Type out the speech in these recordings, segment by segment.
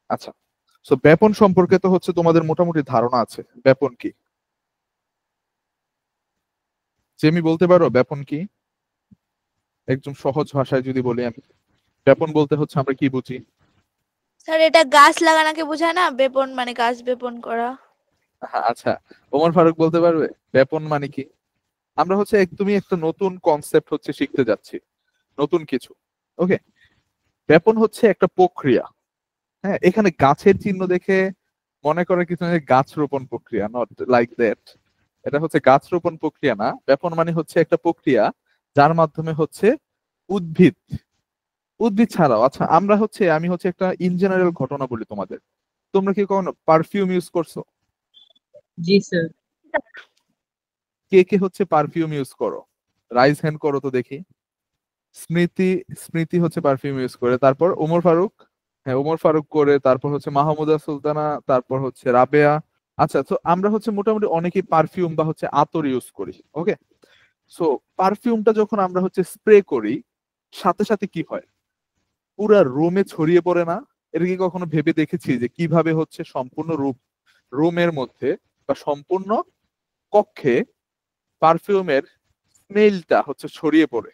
আচ্ছা, সো ব্যাপন সম্পর্কে তো হচ্ছে তোমাদের মোটামুটি ধারণা আছে। ব্যাপন কি জেমি বলতে পারো? ব্যাপন কি একদম সহজ ভাষায় যদি বলি আমি, ব্যাপন বলতে হচ্ছে আমরা কি বুঝি? স্যার এটা গাছ লাগানোকে বোঝায় না, বেপন মানে গাছ বেপন করা। আচ্ছা, ওমর ফারুক বলতে পারবে ব্যাপন মানে কি? আমরা হচ্ছে একদমই একটা নতুন কনসেপ্ট হচ্ছে শিখতে যাচ্ছি, নতুন কিছু। ওকে, ব্যাপন হচ্ছে একটা প্রক্রিয়া। হ্যাঁ, এখানে গাছের চিহ্ন দেখে মনে করে কিছু না যে গাছ রোপণ প্রক্রিয়া, নট লাইক দ্যাট। এটা হচ্ছে গাছ রোপণ প্রক্রিয়া না। ব্যাপন মানে হচ্ছে একটা প্রক্রিয়া যার মাধ্যমে হচ্ছে উদ্ভিদ, উদ্ভিদ ছাড়াও, আচ্ছা আমরা হচ্ছে আমি হচ্ছে একটা ইন জেনারেল ঘটনা বলি তোমাদের। তোমরা কি কখনো পারফিউম ইউজ করছো? জি স্যার। কে কে হচ্ছে পারফিউম ইউজ করো? রাইজ হ্যান্ড করো তো দেখি। স্মৃতি, স্মৃতি হচ্ছে পারফিউম ইউজ করে। তারপর ওমর ফারুক, হ্যাঁ ওমর ফারুক করে। তারপর হচ্ছে মাহমুদা সুলতানা, তারপর হচ্ছে রাবেয়া। আচ্ছা, তো আমরা হচ্ছে মোটামুটি অনেকেই পারফিউম বা হচ্ছে আতর ইউজ করি। ওকে, সো পারফিউমটা যখন আমরা হচ্ছে স্প্রে করি, সাথে সাথে কি হয়, পুরা রুমে ছড়িয়ে পড়ে না? এটা কি কখনো ভেবে দেখেছি যে কিভাবে হচ্ছে সম্পূর্ণ রুমের মধ্যে বা সম্পূর্ণ কক্ষে পারফিউমের স্মেলটা হচ্ছে ছড়িয়ে পড়ে?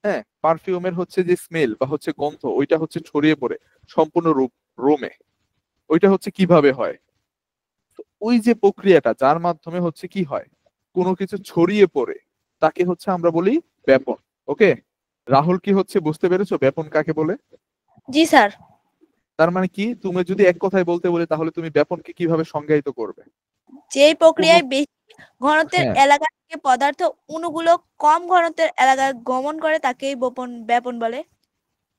হ্যাঁ, পারফিউমের হচ্ছে যে স্মেল বা হচ্ছে গন্ধ, ওইটা হচ্ছে ছড়িয়ে পড়ে সম্পূর্ণ রুমে। ওইটা হচ্ছে কিভাবে হয়? তো ওই যে প্রক্রিয়াটা যার মাধ্যমে হচ্ছে কি হয়, কোনো কিছু ছড়িয়ে পড়ে, তাকে হচ্ছে আমরা বলি ব্যাপন। ওকে, রাহুল কি হচ্ছে বুঝতে পেরেছো ব্যাপন কাকে বলে? জি স্যার। তার মানে কি, তুমি যদি এক কথায় বলতে বলি তাহলে তুমি ব্যাপনকে কিভাবে সংজ্ঞায়িত করবে? যেই কোনো, প্রক্রিয়ায় বেশি ঘনত্বের হ্যাঁ, এলাকা থেকে পদার্থ অণুগুলো কম ঘনত্বের এলাকায় গমন করে তাকেই ব্যাপন বলে।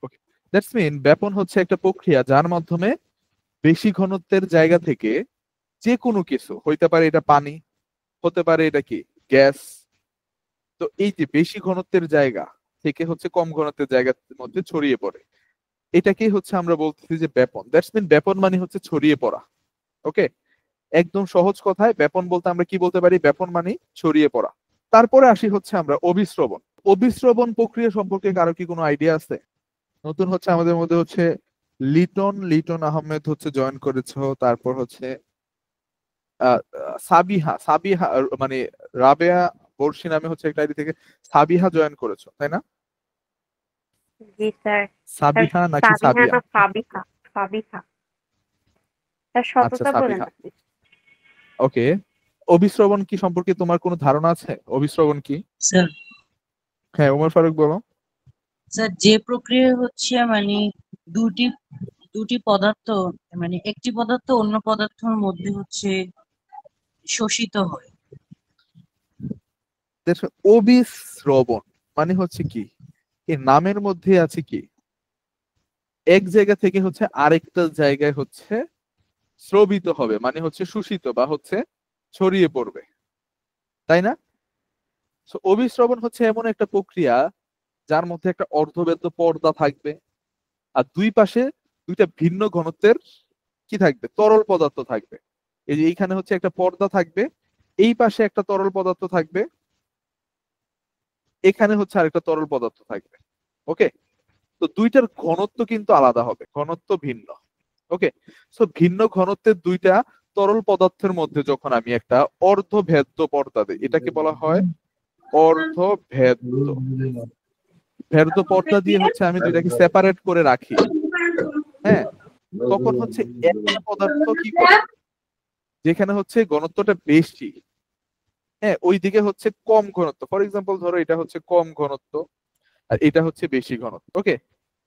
ওকে, দ্যাটস মিন ব্যাপন হচ্ছে একটা প্রক্রিয়া যার মাধ্যমে বেশি ঘনত্বের জায়গা থেকে যে কোনো কিছু হইতে পারে, এটা পানি হতে পারে, এটা কি গ্যাস, তো এই যে বেশি ঘনত্বের জায়গা থেকে হচ্ছে কম ঘনত্বের জায়গার মধ্যে ছড়িয়ে পড়ে, এটাকেই হচ্ছে আমরা বলতেছি যে ব্যাপন। দ্যাটস মিন ব্যাপন মানে হচ্ছে ছড়িয়ে পড়া। ওকে, একদম সহজ কথায় ব্যাপন বলতে আমরা কি বলতে পারি? ব্যাপন মানে ছড়িয়ে পড়া। তারপরে আসি হচ্ছে আমরা অভিস্রবণ। অভিস্রবণ প্রক্রিয়া সম্পর্কে কারো কি কোনো আইডিয়া আছে? নতুন হচ্ছে আমাদের মধ্যে হচ্ছে লিটন, লিটন আহমেদ হচ্ছে জয়েন করেছো। তারপর হচ্ছে সাবিহা, সাবিহা মানে রাবেয়া বর্ষি নামে হচ্ছে একটা আইডি থেকে সাবিহা জয়েন করেছো, তাই না? জি স্যার। স্যার সাবিহা নাকি সাবিহা সাবিয়া? না সাবিহা? সাবিহা। স্যার আচ্ছা, সততা বলেন সাবিহা। আপনি। ওকে, অভিশ্রবণ কি সম্পর্কে তোমার কোনো ধারণা আছে? অভিশ্রবণ কি? স্যার, হ্যাঁ ওমর ফারুক বলো। স্যার যে প্রক্রিয়া হচ্ছে মানে দুটি দুটি পদার্থ, মানে একটি পদার্থ অন্য পদার্থের মধ্যে হচ্ছে শোষিত হয়। দেখো, অভিশ্রবণ মানে হচ্ছে কি, এই নামের মধ্যে আছে কি, এক জায়গা থেকে হচ্ছে আরেকটা জায়গায় হচ্ছে স্রবিত হবে, মানে হচ্ছে শোষিত বা হচ্ছে ছড়িয়ে পড়বে, তাই না? So, অভিস্রবণ হচ্ছে এমন একটা প্রক্রিয়া যার মধ্যে একটা অর্ধবেদ্য পর্দা থাকবে, আর দুই পাশে দুইটা ভিন্ন ঘনত্বের কি থাকবে, তরল পদার্থ থাকবে। এই যে এইখানে হচ্ছে একটা পর্দা থাকবে, এই পাশে একটা তরল পদার্থ থাকবে, এখানে হচ্ছে আরেকটা তরল পদার্থ থাকবে। ওকে, তো দুইটার ঘনত্ব কিন্তু আলাদা হবে, ঘনত্ব ভিন্ন। ওকে, সো ভিন্ন ঘনত্বের দুইটা তরল পদার্থের মধ্যে যখন আমি একটা অর্ধভেদ্য পর্দা দিই, এটাকে বলা হয় অর্ধভেদ্য। ভেদ্য পর্দা দিয়ে হচ্ছে আমি দুইটাকে সেপারেট করে রাখি। হ্যাঁ, তখন হচ্ছে একটা পদার্থ কি করে, যেখানে হচ্ছে ঘনত্বটা বেশি, হ্যাঁ ওই দিকে হচ্ছে কম ঘনত্ব। ফর এক্সাম্পল ধরো এটা হচ্ছে কম ঘনত্ব আর এটা হচ্ছে বেশি ঘনত্ব। ওকে,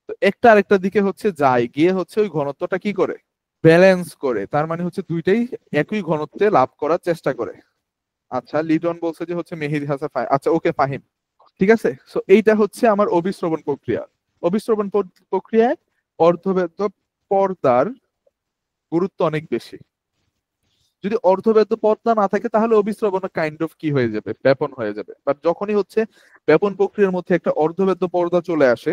তো একটা আরেকটা দিকে হচ্ছে যায়, গিয়ে হচ্ছে ওই ঘনত্বটা কি করে, ব্যালেন্স করে। তার মানে হচ্ছে দুইটাই একই ঘনত্বে লাভ করার চেষ্টা করে। আচ্ছা, লিটন বলছে যে হচ্ছে মেহেদি হাসান আচ্ছা ওকে ফাহিম, ঠিক আছে। সো এইটা হচ্ছে আমার অভিস্রবণ প্রক্রিয়া। অভিস্রবণ প্রক্রিয়ায় অর্ধবেদ্য পর্দার গুরুত্ব অনেক বেশি। যদি অর্ধবেদ্য পর্দা না থাকে তাহলে অভিস্রবণ কাইন্ড অফ কি হয়ে যাবে, ব্যাপন হয়ে যাবে। বাট যখনই হচ্ছে ব্যাপন প্রক্রিয়ার মধ্যে একটা অর্ধবেদ্য পর্দা চলে আসে,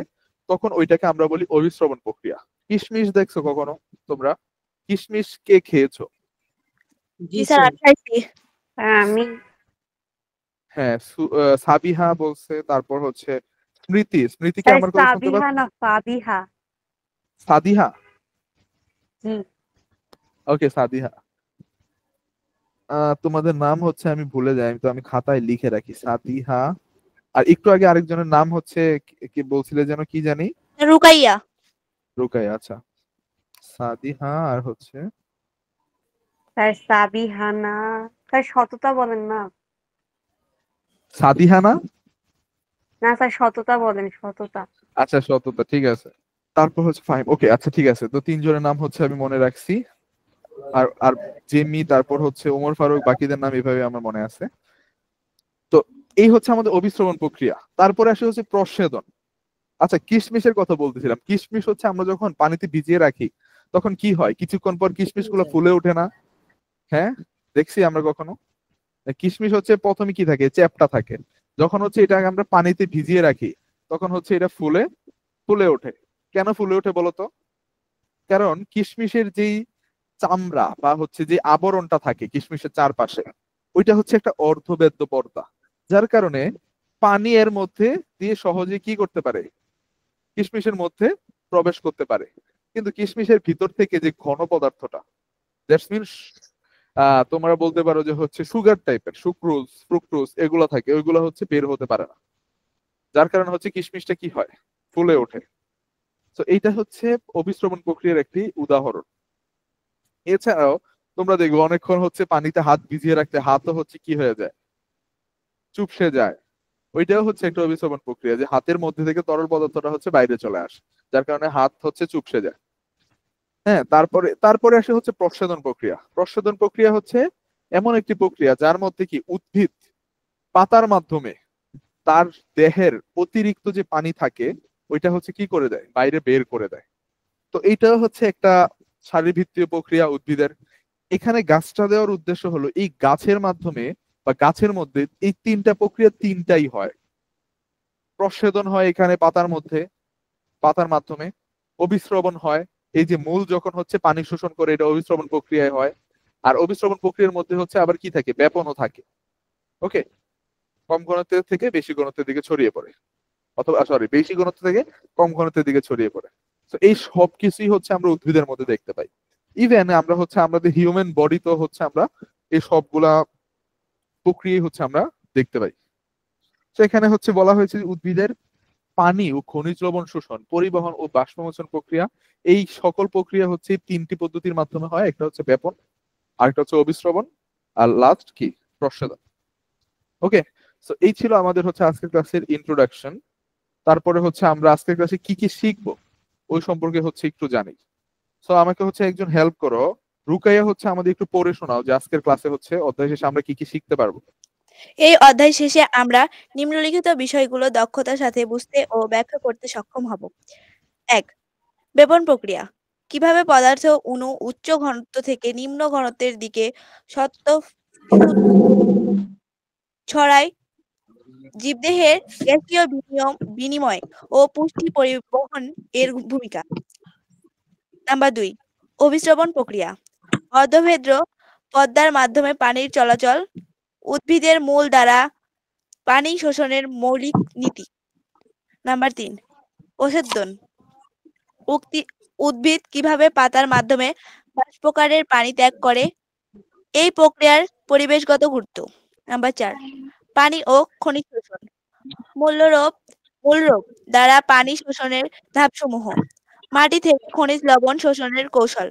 তখন ওইটাকে আমরা বলি অভিস্রবণ প্রক্রিয়া। কিশমিশ দেখছো কখনো তোমরা? কিশমিশ কে খেয়েছো? জি জি স্যার, স্যার। খাইছি। স্যার আমি হ্যাঁ, সাবিহা বলছে। তারপর হচ্ছে স্মৃতি, স্মৃতি কি স্যার আমার কথা শুনতে সাবিহা পাচ্ছ? না সাবিহা? সাদিহা, জি ওকে সাদিহা, তোমাদের নাম হচ্ছে আমি ভুলে যাই, তো আমি খাতায় লিখে রাখি সাদিহা। আর একটু আগে আরেকজনের নাম হচ্ছে কি বলছিলে যেন, কি জানি? রুকাইয়া। রুকাই, আচ্ছা। সাদিহা আর হচ্ছে স্যার সাবিহানা। স্যার সততা বলেন না। সাদিহানা। না স্যার সততা বলেন, সততা। আচ্ছা সততা, ঠিক আছে। তারপর হচ্ছে ফাহিম। ওকে, আচ্ছা ঠিক আছে, তো তিনজনের নাম হচ্ছে আমি মনে রাখছি। আর আর জেমি, তারপর হচ্ছে ওমর ফারুক, বাকিদের নাম এভাবে আমার মনে আছে। তো এই হচ্ছে আমাদের অভিস্রবণ প্রক্রিয়া। তারপরে আসে হচ্ছে প্রস্বেদন। আচ্ছা, কিশমিশের কথা বলতেছিলাম। কিশমিশ হচ্ছে আমরা যখন পানিতে ভিজিয়ে রাখি তখন কি হয়, কিছুক্ষণ পর কিশমিশ গুলো ফুলে ওঠে না? হ্যাঁ, দেখছি আমরা কখনো? কিশমিশ হচ্ছে প্রথমে কি থাকে, চ্যাপ্টা থাকে। যখন হচ্ছে এটা আমরা পানিতে ভিজিয়ে রাখি তখন হচ্ছে এটা ফুলে ফুলে ওঠে। কেন ফুলে ওঠে বলতো? কারণ কিশমিশের যেই চামড়া বা হচ্ছে যে আবরণটা থাকে কিশমিশের চারপাশে, ওইটা হচ্ছে একটা অর্ধবেদ্য পর্দা, যার কারণে পানি এর মধ্যে দিয়ে সহজে কি করতে পারে, কিশমিশের মধ্যে প্রবেশ করতে পারে। কিন্তু কিশমিশের ভিতর থেকে যে ঘন পদার্থটা, দ্যাটস মিনস তোমরা বলতে পারো যে হচ্ছে সুগার টাইপের, সুক্রোজ ফ্রুক্টোজ এগুলো থাকে, ওইগুলো হচ্ছে বের হতে পারে না, যার কারণে হচ্ছে কিশমিশটা কি হয়, ফুলে ওঠে। তো এইটা হচ্ছে অভিস্রবণ প্রক্রিয়ার একটি উদাহরণ। এছাড়াও তোমরা দেখবে অনেকক্ষণ হচ্ছে পানিতে হাত ভিজিয়ে রাখতে হাতও হচ্ছে কি হয়ে যায়, চুপসে যায়। ওইটাও হচ্ছে একটা অভিস্রবণ প্রক্রিয়া, যে হাতের মধ্যে থেকে তরল পদার্থটা হচ্ছে বাইরে চলে আসে, যার কারণে হাত হচ্ছে চুপসে যায়। হ্যাঁ, তারপরে তারপরে আসে হচ্ছে প্রস্বেদন প্রক্রিয়া। প্রস্বেদন প্রক্রিয়া হচ্ছে এমন একটি প্রক্রিয়া যার মধ্যে কি উদ্ভিদ পাতার মাধ্যমে তার দেহের অতিরিক্ত যে পানি থাকে ওইটা হচ্ছে কি করে দেয়, বাইরে বের করে দেয়। তো এইটাও হচ্ছে একটা শারীরবৃত্তীয় প্রক্রিয়া উদ্ভিদের। এখানে গাছটা দেওয়ার উদ্দেশ্য হলো এই গাছের মাধ্যমে বা গাছের মধ্যে এই তিনটা প্রক্রিয়া তিনটাই হয়। প্রস্বেদন হয় এখানে পাতার মধ্যে, পাতার মাধ্যমে। অভিস্রবণ হয়, এই যে মূল যখন হচ্ছে পানি শোষণ করে, এটা অভিস্রবণ প্রক্রিয়ায় হয়। আর অভিস্রবণ প্রক্রিয়ার মধ্যে হচ্ছে আবার কি থাকে, ব্যাপনও থাকে। ওকে, কম ঘনত্বের থেকে বেশি ঘনত্বের দিকে ছড়িয়ে পড়ে, অথবা সরি, বেশি ঘনত্ব থেকে কম ঘনত্বের দিকে ছড়িয়ে পড়ে। তো এই সব কিছুই হচ্ছে আমরা উদ্ভিদের মধ্যে দেখতে পাই। ইভেন আমরা হচ্ছে আমাদের হিউম্যান বডি তো হচ্ছে আমরা এই সবগুলা প্রক্রিয়া হচ্ছে আমরা দেখতে পাই। তো এখানে হচ্ছে বলা হয়েছে যে উদ্ভিদের পানি ও খনিজ লবণ শোষণ, পরিবহন ও বাষ্পমোচন প্রক্রিয়া, এই সকল প্রক্রিয়া হচ্ছে তিনটি পদ্ধতির মাধ্যমে হয়। একটা হচ্ছে ব্যাপন, আরেকটা হচ্ছে অভিস্রবণ, আর লাস্ট কি, প্রস্বেদন। ওকে, সো এই ছিল আমাদের হচ্ছে আজকের ক্লাসের ইন্ট্রোডাকশন। তারপরে হচ্ছে আমরা আজকের ক্লাসে কি কি শিখবো ওই সম্পর্কে হচ্ছে একটু জানি। সো আমাকে হচ্ছে একজন হেল্প করো, রুকাইয়া হচ্ছে আমাদের একটু পড়ে শোনাও যে আজকের ক্লাসে হচ্ছে অধ্যায় শেষে আমরা কি কি শিখতে পারবো। এই অধ্যায় শেষে আমরা নিম্নলিখিত বিষয়গুলো দক্ষতার সাথে বুঝতে ও ব্যাখ্যা করতে সক্ষম হব। 1. বেপন প্রক্রিয়া। কিভাবে পদার্থ অণু উচ্চ ঘনত্ব থেকে নিম্ন ঘনত্বের দিকে সত্য ছড়ায়। জীবদেহের গ্যাসীয় বিনিময় ও পুষ্টি পরিবহন এর ভূমিকা। নাম্বার 2. অভিস্রবণ প্রক্রিয়া। অর্ধভেদ্র পদ্মার মাধ্যমে পানির চলাচল, উদ্ভিদের মূল দ্বারা পানি শোষণের মৌলিক নীতি। নাম্বার 3. প্রস্বেদন। উদ্ভিদ কিভাবে পাতার মাধ্যমে বাষ্পকারের পানি ত্যাগ করে, এই প্রক্রিয়ার পরিবেশগত গুরুত্ব। নাম্বার 4. পানি ও খনিজ শোষণ। মূলরোপ দ্বারা পানি শোষণের ধাপসমূহ, মাটি থেকে খনিজ লবণ শোষণের কৌশল।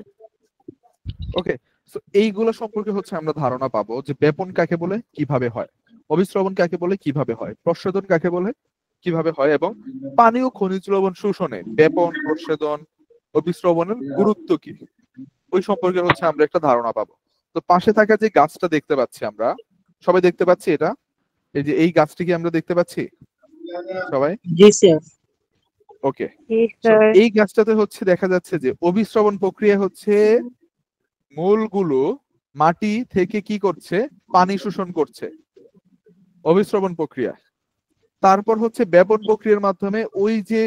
ওকে, সো এইগুলো সম্পর্কে হচ্ছে আমরা ধারণা পাবো যে ব্যাপন কাকে বলে, কিভাবে হয়, অভিস্রবণ কাকে বলে, কিভাবে হয়, প্রস্বেদন কাকে বলে, কিভাবে হয়, এবং পানি ও খনিজ লবণ শোষণে ব্যাপন, প্রস্বেদন, অভিস্রবণের গুরুত্ব কি, ওই সম্পর্কে হচ্ছে আমরা একটা ধারণা পাবো। তো পাশে থাকা যে গাছটা দেখতে পাচ্ছি আমরা, সবাই দেখতে পাচ্ছি এটা, এই যে এই গাছটি কি আমরা দেখতে পাচ্ছি সবাই? জি স্যার। ওকে, জি তো স্যার। এই গাছটাতে হচ্ছে দেখা যাচ্ছে যে অভিস্রবণ প্রক্রিয়া হচ্ছে মূলগুলো মাটি থেকে কি করছে, পানি শোষণ করছে অভিস্রবণ প্রক্রিয়া। তারপর হচ্ছে ব্যাপন প্রক্রিয়ার মাধ্যমে ওই যে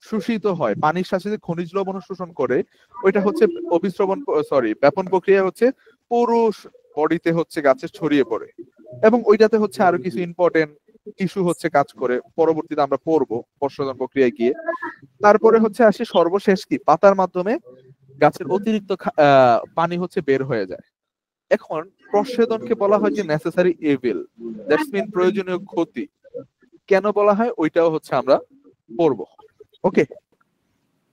শোষিত হয় পানির সাথে যে খনিজ লবণ শোষণ করে, ওইটা হচ্ছে অভিস্রবণ ব্যাপন প্রক্রিয়া হচ্ছে পুরো বডিতে হচ্ছে গাছে ছড়িয়ে পড়ে। এবং ওইটাতে হচ্ছে আরো কিছু ইম্পর্টেন্ট টিস্যু হচ্ছে কাজ করে, পরবর্তীতে আমরা পড়বো প্রস্বেদন প্রক্রিয়ায় গিয়ে। তারপরে হচ্ছে আসে সর্বশেষ কি, পাতার মাধ্যমে গাছের অতিরিক্ত পানি হচ্ছে বের হয়ে যায়। এখন প্রস্বেদনকে বলা হয় যে নেসেসারি এভিল, দ্যাটস মিন প্রয়োজনীয় ক্ষতি। কেন বলা হয় ওইটাও হচ্ছে আমরা পড়বো। ওকে,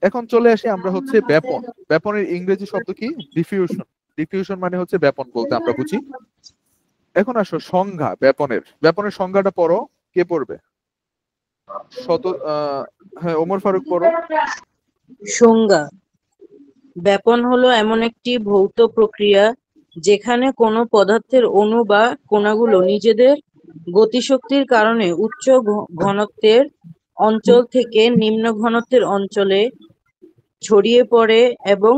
এখন চলে আসি আমরা হচ্ছে ব্যাপন। ব্যাপনের ইংরেজি শব্দ কি? ডিফিউশন। ডিফিউশন মানে হচ্ছে ব্যাপন বলতে আমরা বুঝি। এখন আসো সংজ্ঞা ব্যাপনের। ব্যাপনের সংজ্ঞাটা পড়ো, কে পড়বে? হ্যাঁ, ওমর ফারুক পড়ো। সংজ্ঞা: ব্যাপন হলো এমন একটি ভৌত প্রক্রিয়া যেখানে কোনো পদার্থের অণু বা কণাগুলো নিজেদের গতিশক্তির কারণে উচ্চ ঘনত্বের অঞ্চল থেকে নিম্ন ঘনত্বের অঞ্চলে ছড়িয়ে পড়ে এবং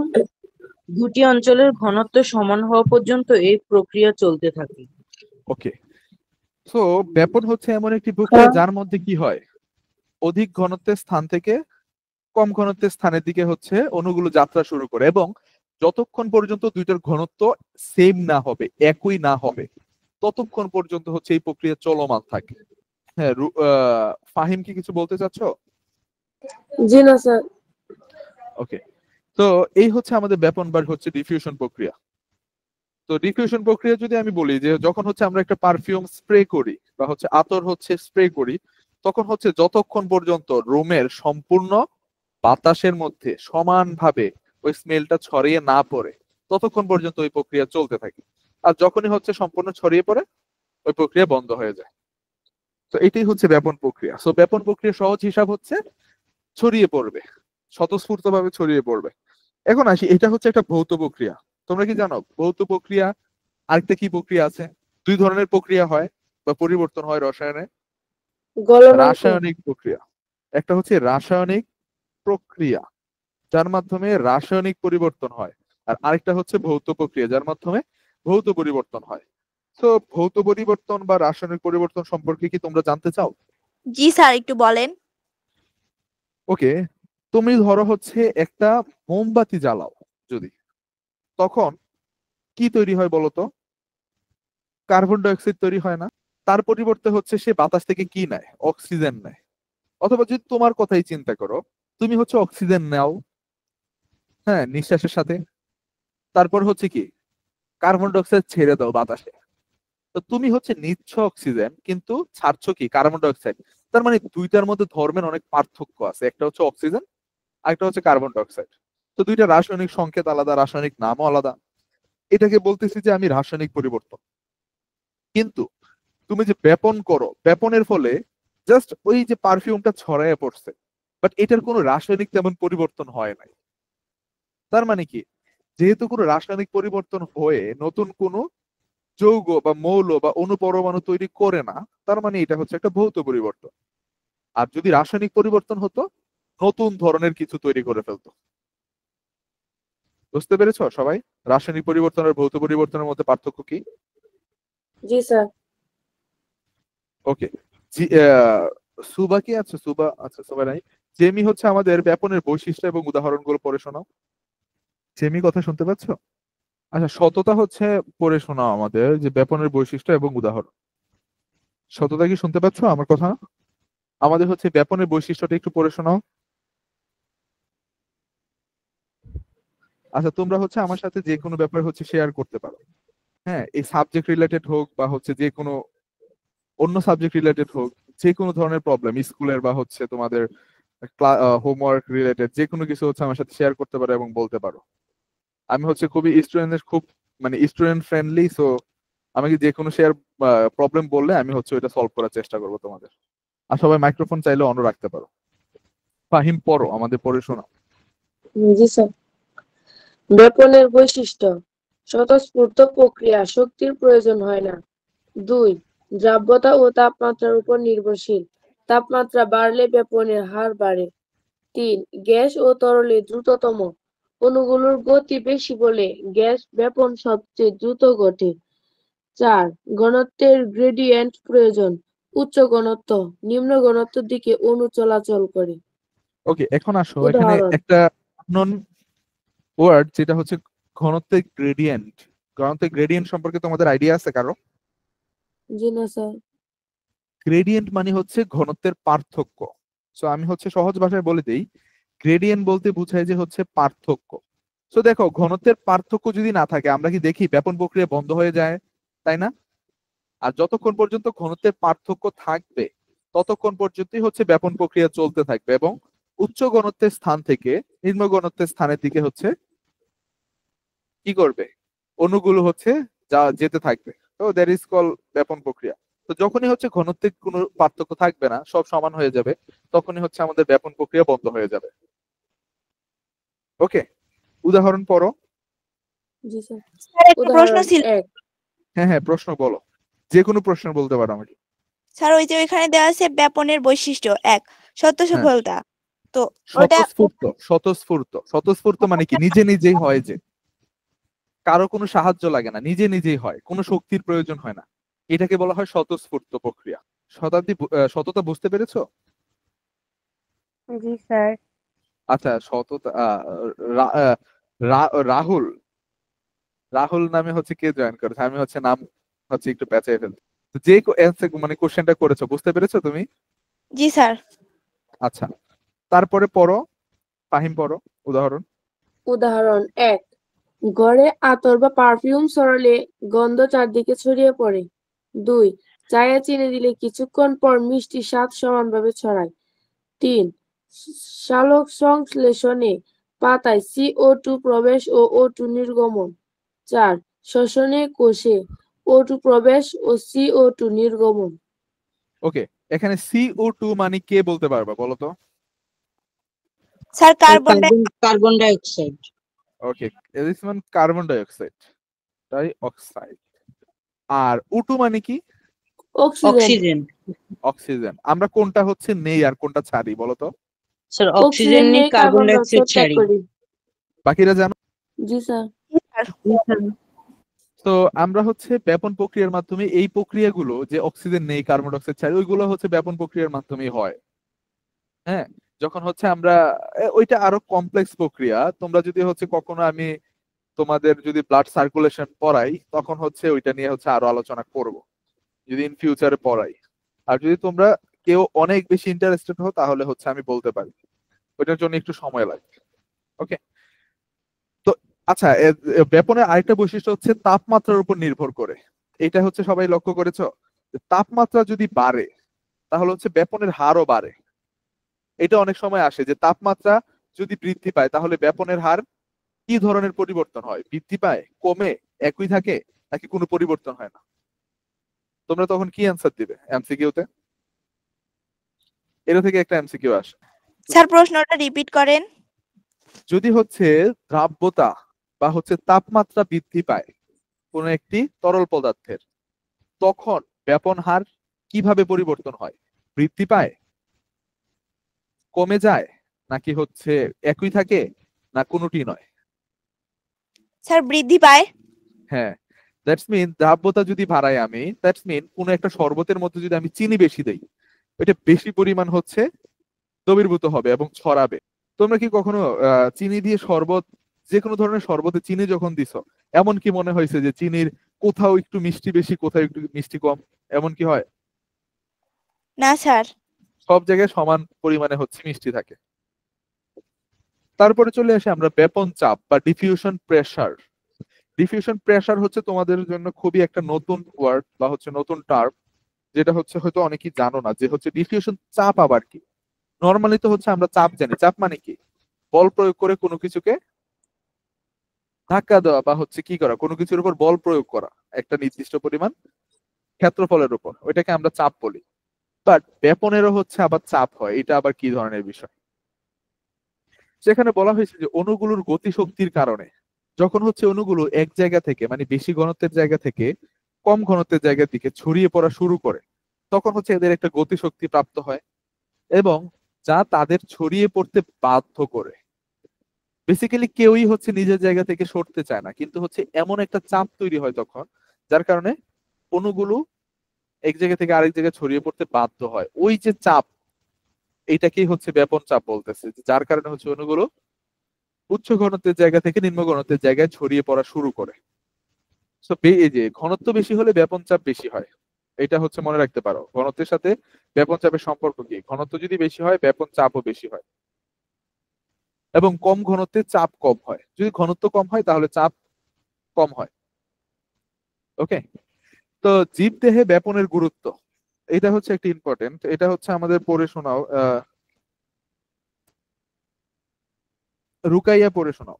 দুটি অঞ্চলের ঘনত্ব সমান হওয়া পর্যন্ত এই প্রক্রিয়া চলতে থাকে। ওকে, সো ব্যাপন হচ্ছে এমন একটি প্রক্রিয়া যার মধ্যে কি হয়, অধিক ঘনত্বের স্থান থেকে কম ঘনত্বের স্থানের দিকে হচ্ছে অণুগুলো যাত্রা শুরু করে, এবং যতক্ষণ পর্যন্ত দুইটার ঘনত্ব সেম না হবে, একই না হবে, ততক্ষণ পর্যন্ত হচ্ছে এই প্রক্রিয়া চলমান থাকে। হ্যাঁ, ফাহিম কি কিছু বলতে চাচ্ছ? জি না স্যার। ওকে, তো এই হচ্ছে আমাদের ব্যাপন বা হচ্ছে ডিফিউশন প্রক্রিয়া। তো ডিফিউশন প্রক্রিয়া যদি আমি বলি যে যখন হচ্ছে আমরা একটা পারফিউম স্প্রে করি বা হচ্ছে আতর হচ্ছে স্প্রে করি, তখন হচ্ছে যতক্ষণ পর্যন্ত রুমের সম্পূর্ণ বাতাসের মধ্যে সমানভাবে ওই স্মেলটা ছড়িয়ে না পড়ে, ততক্ষণ পর্যন্ত ওই প্রক্রিয়া চলতে থাকে। আর যখনই হচ্ছে সম্পূর্ণ ছড়িয়ে পড়ে, ওই প্রক্রিয়া বন্ধ হয়ে যায়। তো এটাই হচ্ছে ব্যাপন প্রক্রিয়া। সো ব্যাপন প্রক্রিয়া সহজ হিসাব হচ্ছে ছড়িয়ে পড়বে, স্বতঃস্ফূর্ত ভাবে ছড়িয়ে পড়বে। এখন আসি, এটা হচ্ছে একটা ভৌত প্রক্রিয়া। তোমরা কি জানো ভৌত প্রক্রিয়া আরেকটা কি প্রক্রিয়া আছে? দুই ধরনের প্রক্রিয়া হয় বা পরিবর্তন হয় রসায়নে। রাসায়নিক প্রক্রিয়া, একটা হচ্ছে রাসায়নিক প্রক্রিয়া যার মাধ্যমে রাসায়নিক পরিবর্তন হয়, আর আরেকটা হচ্ছে ভৌত প্রক্রিয়া যার মাধ্যমে ভৌত পরিবর্তন হয়। তো ভৌত পরিবর্তন বা রাসায়নিক পরিবর্তন সম্পর্কে কি তোমরা জানতে চাও? জি স্যার, একটু বলেন। ওকে, তুমি ধরো হচ্ছে একটা মোমবাতি জ্বালাও যদি, তখন কি তৈরি হয় বলতো? কার্বন ডাই অক্সাইড তৈরি হয় না? তার পরিবর্তে হচ্ছে সে বাতাস থেকে কি নেয়? অক্সিজেন নেয়। অথবা যদি তোমার কথাই চিন্তা করো, তুমি হচ্ছে অক্সিজেন নাও, হ্যাঁ, নিঃশ্বাসের সাথে, তারপর হচ্ছে কি কার্বন ডাই অক্সাইড ছেড়ে দাও বাতাসে, তো তুমি হচ্ছে নিচ্ছ অক্সিজেন কিন্তু ছাড়ছো কি কার্বন ডাই অক্সাইড। তার মানে দুইটার মধ্যে ধর্মের অনেক পার্থক্য আছে, একটা হচ্ছে অক্সিজেন, আরেকটা হচ্ছে কার্বন ডাই অক্সাইড। তো দুইটা রাসায়নিক সংকেত আলাদা, রাসায়নিক নামও আলাদা। এটাকে বলতেছি যে আমি রাসায়নিক পরিবর্তন। কিন্তু তুমি যে ব্যাপন করো, ব্যাপনের ফলে জাস্ট ওই যে পারফিউমটা ছড়ায় পড়ছে, বাট এটার কোনো রাসায়নিক তেমন পরিবর্তন হয় নাই। তার মানে কি, যেহেতু কোনো রাসায়নিক পরিবর্তন হয়ে নতুন কোনো যৌগ বা মৌল বা অণুপরমাণু তৈরি করে না, তার মানে এটা হচ্ছে একটা ভৌত পরিবর্তন। আর যদি রাসায়নিক পরিবর্তন হতো, নতুন ধরনের কিছু তৈরি করে ফেলতো। বুঝতে পেরেছো সবাই রাসায়নিক পরিবর্তন আর ভৌত পরিবর্তনের মধ্যে পার্থক্য কি? জি স্যার। ওকে, সুবা কি আছে? সুবা, আচ্ছা সুবা নাই। জেমি হচ্ছে আমাদের ব্যাপনের বৈশিষ্ট্য এবং উদাহরণগুলো পড়ে শোনাও। জেমি কথা শুনতে পাচ্ছ? আচ্ছা, সততা হচ্ছে পড়ে শোনাও আমাদের যে ব্যাপনের বৈশিষ্ট্য এবং উদাহরণ। সততা কি শুনতে পাচ্ছ আমার কথা? আমাদের হচ্ছে ব্যাপনের বৈশিষ্ট্যটা একটু পড়ে শোনাও। আচ্ছা, তোমরা হচ্ছে আমার সাথে যে কোনো ব্যাপার হচ্ছে শেয়ার করতে পারো। হ্যাঁ, এই সাবজেক্ট রিলেটেড হোক বা হচ্ছে যে কোনো অন্য সাবজেক্ট রিলেটেড হোক, যে কোনো ধরনের প্রবলেম স্কুলের বা হচ্ছে তোমাদের হোমওয়ার্ক রিলেটেড যে কোনো কিছু হচ্ছে আমার সাথে শেয়ার করতে পারো এবং বলতে পারো। আমি হচ্ছে খুবই স্টুডেন্টদের খুব মানে স্টুডেন্ট ফ্রেন্ডলি, সো আমাকে যে কোনো শেয়ার প্রবলেম বললে আমি হচ্ছে ওইটা সলভ করার চেষ্টা করবো তোমাদের। আর সবাই মাইক্রোফোন চাইলে অন রাখতে পারো। ফাহিম পড়ো, আমাদের পড়ে শোনাও। জি স্যার। ব্যাপনের বৈশিষ্ট্য: স্বতঃস্ফূর্ত প্রক্রিয়া, শক্তির প্রয়োজন হয় না। 2. দ্রাব্যতা ও তাপমাত্রার উপর নির্ভরশীল, তাপমাত্রা বাড়লে ব্যাপনের হার বাড়ে। 3. গ্যাস ও তরলে দ্রুততম, অণুগুলোর গতি বেশি বলে গ্যাস ব্যাপন সবচেয়ে দ্রুত ঘটে। 4. ঘনত্বের গ্রেডিয়েন্ট প্রয়োজন, উচ্চ ঘনত্ব নিম্ন ঘনত্বের দিকে অণু চলাচল করে। ওকে, এখন আসো এখানে উদাহরণ: একটা নন ওয়ার্ড যেটা হচ্ছে ঘনত্বের গ্রেডিয়েন্ট। ঘনত্বের গ্রেডিয়েন্ট সম্পর্কে তোমাদের আইডিয়া আছে কারো? জি না স্যার। গ্রেডিয়েন্ট মানে হচ্ছে ঘনত্বের পার্থক্য। সো আমি হচ্ছে সহজ ভাষায় বলে দেই, গ্রেডিয়েন্ট বলতে বোঝায় যে হচ্ছে পার্থক্য। সো দেখো, ঘনত্বের পার্থক্য যদি না থাকে আমরা কি দেখি ব্যাপন প্রক্রিয়া বন্ধ হয়ে যায়, তাই না? আর যতক্ষণ পর্যন্ত ঘনত্বের পার্থক্য থাকবে ততক্ষণ পর্যন্তই হচ্ছে ব্যাপন প্রক্রিয়া চলতে থাকবে, এবং উচ্চ ঘনত্বের স্থান থেকে নিম্ন ঘনত্বের স্থানের দিকে হচ্ছে কি করবে, অণুগুলো হচ্ছে যা যেতে থাকবে। তো দ্যাট ইজ কল ব্যাপন প্রক্রিয়া। তো যখনই হচ্ছে ঘনত্বের কোনো পার্থক্য থাকবে না, সব সমান হয়ে যাবে, তখনই হচ্ছে আমাদের ব্যাপন প্রক্রিয়া বন্ধ হয়ে যাবে। ওকে, উদাহরণ পড়ো। জি স্যার। স্যার একটা প্রশ্ন উদাহরণ ছিল। 1। হ্যাঁ হ্যাঁ, প্রশ্ন বলো, যে কোনো প্রশ্ন বলতে পারো আমাকে। স্যার ওই যে ওইখানে দেওয়া আছে ব্যাপনের বৈশিষ্ট্য 1 সত্য হ্যাঁ, সফলতা। তো ওটা স্বতঃস্ফূর্ত। স্বতঃস্ফূর্ত, স্বতঃস্ফূর্ত মানে কি? নিজে নিজেই হয়, যে কারো কোনো সাহায্য লাগে না, নিজে নিজেই হয়, কোনো শক্তির প্রয়োজন হয় না, এটাকে বলা হয় স্বতঃস্ফূর্ত প্রক্রিয়া। সততা বুঝতে পেরেছো? জি স্যার। আচ্ছা, সততা রাহুল, রাহুল নামে হচ্ছে কে জয়েন করেছে? আমি হচ্ছে নাম হচ্ছে একটু পেঁচাই ফেলছি। তো যে মানে কোশ্চেনটা করেছো বুঝতে পেরেছো তুমি? জি স্যার। আচ্ছা, তারপরে পড়ো, ফাহিম পড়ো উদাহরণ। উদাহরণ 1। ঘরে আতর বা পারফিউম ছড়ালে গন্ধ চারদিকে ছড়িয়ে পড়ে। 2। চায়ে চিনি দিলে কিছুক্ষণ পর মিষ্টি স্বাদ সমানভাবে ছড়ায়। 3। সালোক সংশ্লেষণে পাতায় CO2 প্রবেশ ও O2 নির্গমন। 4। শ্বসনে কোষে O2 প্রবেশ ও CO2 নির্গমন। ওকে, এখানে CO2 মানে কে বলতে পারবা বলো তো? স্যার কার্বন কার্বন ডাই অক্সাইড। ওকে, দিস মানে কার্বন ডাই অক্সাইড। আর O2 মানে কি? অক্সিজেন। অক্সিজেন। আমরা কোনটা হচ্ছে নেই আর কোনটা ছাড়ি বলো তো? স্যার অক্সিজেন নেই, কার্বন ডাই অক্সাইড ছাড়ি। বাকিরা জানো? জি স্যার। তো আমরা হচ্ছে ব্যাপন প্রক্রিয়ার মাধ্যমে এই প্রক্রিয়াগুলো, যে অক্সিজেন নেই কার্বন ডাই অক্সাইড ছাড়ি, ওইগুলো হচ্ছে ব্যাপন প্রক্রিয়ার মাধ্যমেই হয়। হ্যাঁ, যখন হচ্ছে আমরা ওইটা আরো কমপ্লেক্স প্রক্রিয়া। তোমরা যদি হচ্ছে কখনো আমি তোমাদের যদি ব্লাড সার্কুলেশন পড়াই, তখন হচ্ছে ওইটা নিয়ে হচ্ছে আরো আলোচনা করব, যদি ইন ফিউচারে পড়াই। আর যদি তোমরা কেউ অনেক বেশি ইন্টারেস্টেড হও তাহলে হচ্ছে আমি বলতে পারি, ওইটার জন্য একটু সময় লাগবে। ওকে, তো আচ্ছা, ব্যাপনের আরেকটা বৈশিষ্ট্য হচ্ছে তাপমাত্রার উপর নির্ভর করে। এটা হচ্ছে সবাই লক্ষ্য করেছো, যে তাপমাত্রা যদি বাড়ে তাহলে হচ্ছে ব্যাপনের হারও বাড়ে। এটা অনেক সময় আসে যে তাপমাত্রা যদি বৃদ্ধি পায় তাহলে ব্যাপনের হার কি ধরনের পরিবর্তন হয়? বৃদ্ধি পায়, কমে, একই থাকে, নাকি কোনো পরিবর্তন হয় না? তোমরা তখন কি অ্যান্সার দিবে এমসিকিউতে? এটা থেকে একটা এমসিকিউ আসে। স্যার প্রশ্নটা রিপিট করেন। যদি হচ্ছে দ্রাব্যতা বা হচ্ছে তাপমাত্রা বৃদ্ধি পায় কোন একটি তরল পদার্থের, তখন ব্যাপন হার কিভাবে পরিবর্তন হয়? বৃদ্ধি পায়, কমে যায়, নাকি হচ্ছে একই থাকে, না কোনোটি নয়? স্যার বৃদ্ধি পায়। হ্যাঁ, দ্যাটস মিন দ্রাব্যতা যদি বাড়াই আমি, দ্যাটস মিন কোন একটা শরবতের মধ্যে যদি আমি চিনি বেশি দেই, এটা বেশি পরিমাণ হচ্ছে দ্রবীভূত হবে এবং ছড়াবে। তোমরা কি কখনো চিনি দিয়ে শরবত, যে কোনো ধরনের শরবতে চিনি যখন দিছো, এমন কি মনে হয়েছে যে চিনির কোথাও একটু মিষ্টি বেশি কোথাও একটু মিষ্টি কম? এমন কি হয়? না স্যার। সব জায়গায় সমান পরিমাণে হচ্ছে মিষ্টি থাকে। তারপরে চলে আসে আমরা ব্যাপন চাপ বা ডিফিউশন প্রেসার। ডিফিউশন প্রেসার হচ্ছে তোমাদের জন্য খুবই একটা নতুন ওয়ার্ড বা হচ্ছে নতুন টার্ম, যেটা হচ্ছে হয়তো অনেকেই জানো না, যে হচ্ছে ডিফিউশন চাপ আবার কি। নর্মালি তো হচ্ছে আমরা চাপ জানি, চাপ মানে কি? বল প্রয়োগ করে কোনো কিছুকে ধাক্কা দেওয়া বা হচ্ছে কি করা, কোনো কিছুর উপর বল প্রয়োগ করা একটা নির্দিষ্ট পরিমাণ ক্ষেত্রফলের উপর, ওইটাকে আমরা চাপ বলি। বাট ব্যাপনেরও হচ্ছে আবার চাপ হয়, এটা আবার কি ধরনের বিষয়? সেখানে বলা হয়েছে যে অণুগুলোর গতিশক্তির কারণে যখন হচ্ছে অণুগুলো এক জায়গা থেকে, মানে বেশি ঘনত্বের জায়গা থেকে কম ঘনত্বের জায়গার দিকে ছড়িয়ে পড়া শুরু করে, তখন হচ্ছে এদের একটা গতিশক্তি প্রাপ্ত হয়, এবং যা তাদের ছড়িয়ে পড়তে বাধ্য করে। বেসিক্যালি কেউই হচ্ছে নিজের জায়গা থেকে সরতে চায় না, কিন্তু হচ্ছে এমন একটা চাপ তৈরি হয় তখন, যার কারণে অণুগুলো এক জায়গা থেকে আরেক জায়গায় ছড়িয়ে পড়তে বাধ্য হয়। ওই যে চাপ, এইটাকেই হচ্ছে ব্যাপন চাপ বলতেছে, যার কারণে হচ্ছে অণুগুলো উচ্চ ঘনত্বের জায়গা থেকে নিম্ন ঘনত্বের জায়গায় ছড়িয়ে পড়া শুরু করে। তো এই যে ঘনত্ব বেশি হলে ব্যাপন চাপ বেশি হয়, এটা হচ্ছে মনে রাখতে পারো। ঘনত্বের সাথে ব্যাপন চাপের সম্পর্ক কি? ঘনত্ব যদি বেশি হয় ব্যাপন চাপও বেশি হয়। এবং কম ঘনত্বে চাপ কম হয়। যদি ঘনত্ব কম হয় তাহলে চাপ কম হয়। ওকে, তো জীবদেহে ব্যাপনের গুরুত্ব, এটা হচ্ছে একটি ইম্পর্টেন্ট, এটা হচ্ছে আমাদের পড়ে শোনাও, রুকাইয়া পড়ে শোনাও।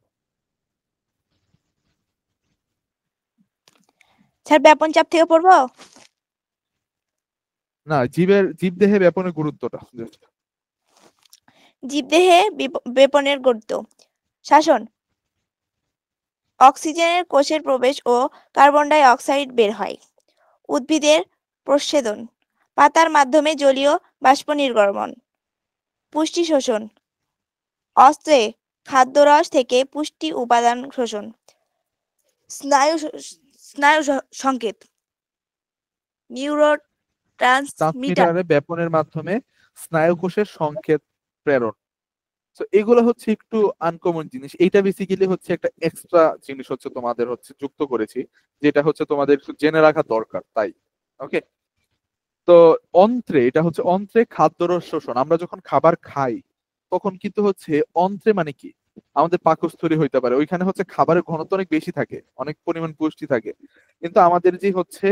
স্যার ব্যাপন চাপ থেকে পড়বো? না, জীবদেহে ব্যাপনের গুরুত্বটা just। জীবদেহে ব্যাপনের গুরুত্ব: শাসন, অক্সিজেনের কোষের প্রবেশ ও কার্বন ডাই অক্সাইড বের হয়। উদ্ভিদের প্রচ্ছেদন, পাতার মাধ্যমে জলীয় বাষ্প নির্গমন। পুষ্টি শোষণ, অস্ত্রে খাদ্যরস থেকে পুষ্টি উপাদান শোষণ। স্নায়ু সংকেত, নিউরোট্রান্সমিটার। ট্রান্সমিটারে ব্যাপনের মাধ্যমে স্নায়ুকোষের সংকেত প্রেরণ। তো এগুলো হচ্ছে একটু আনকমন জিনিস, এইটা বেসিক্যালি হচ্ছে একটা এক্সট্রা জিনিস হচ্ছে তোমাদের হচ্ছে যুক্ত করেছি, যেটা হচ্ছে তোমাদের একটু জেনে রাখা দরকার, তাই। ওকে, তো অন্ত্রে, এটা হচ্ছে অন্ত্রে খাদ্যরস শোষণ। আমরা যখন খাবার খাই তখন কিন্তু হচ্ছে অন্ত্রে মানে কি, আমাদের পাকস্থলী হইতে পারে, ওইখানে হচ্ছে খাবারের ঘনত্ব অনেক বেশি থাকে, অনেক পরিমাণ পুষ্টি থাকে, কিন্তু আমাদের যে হচ্ছে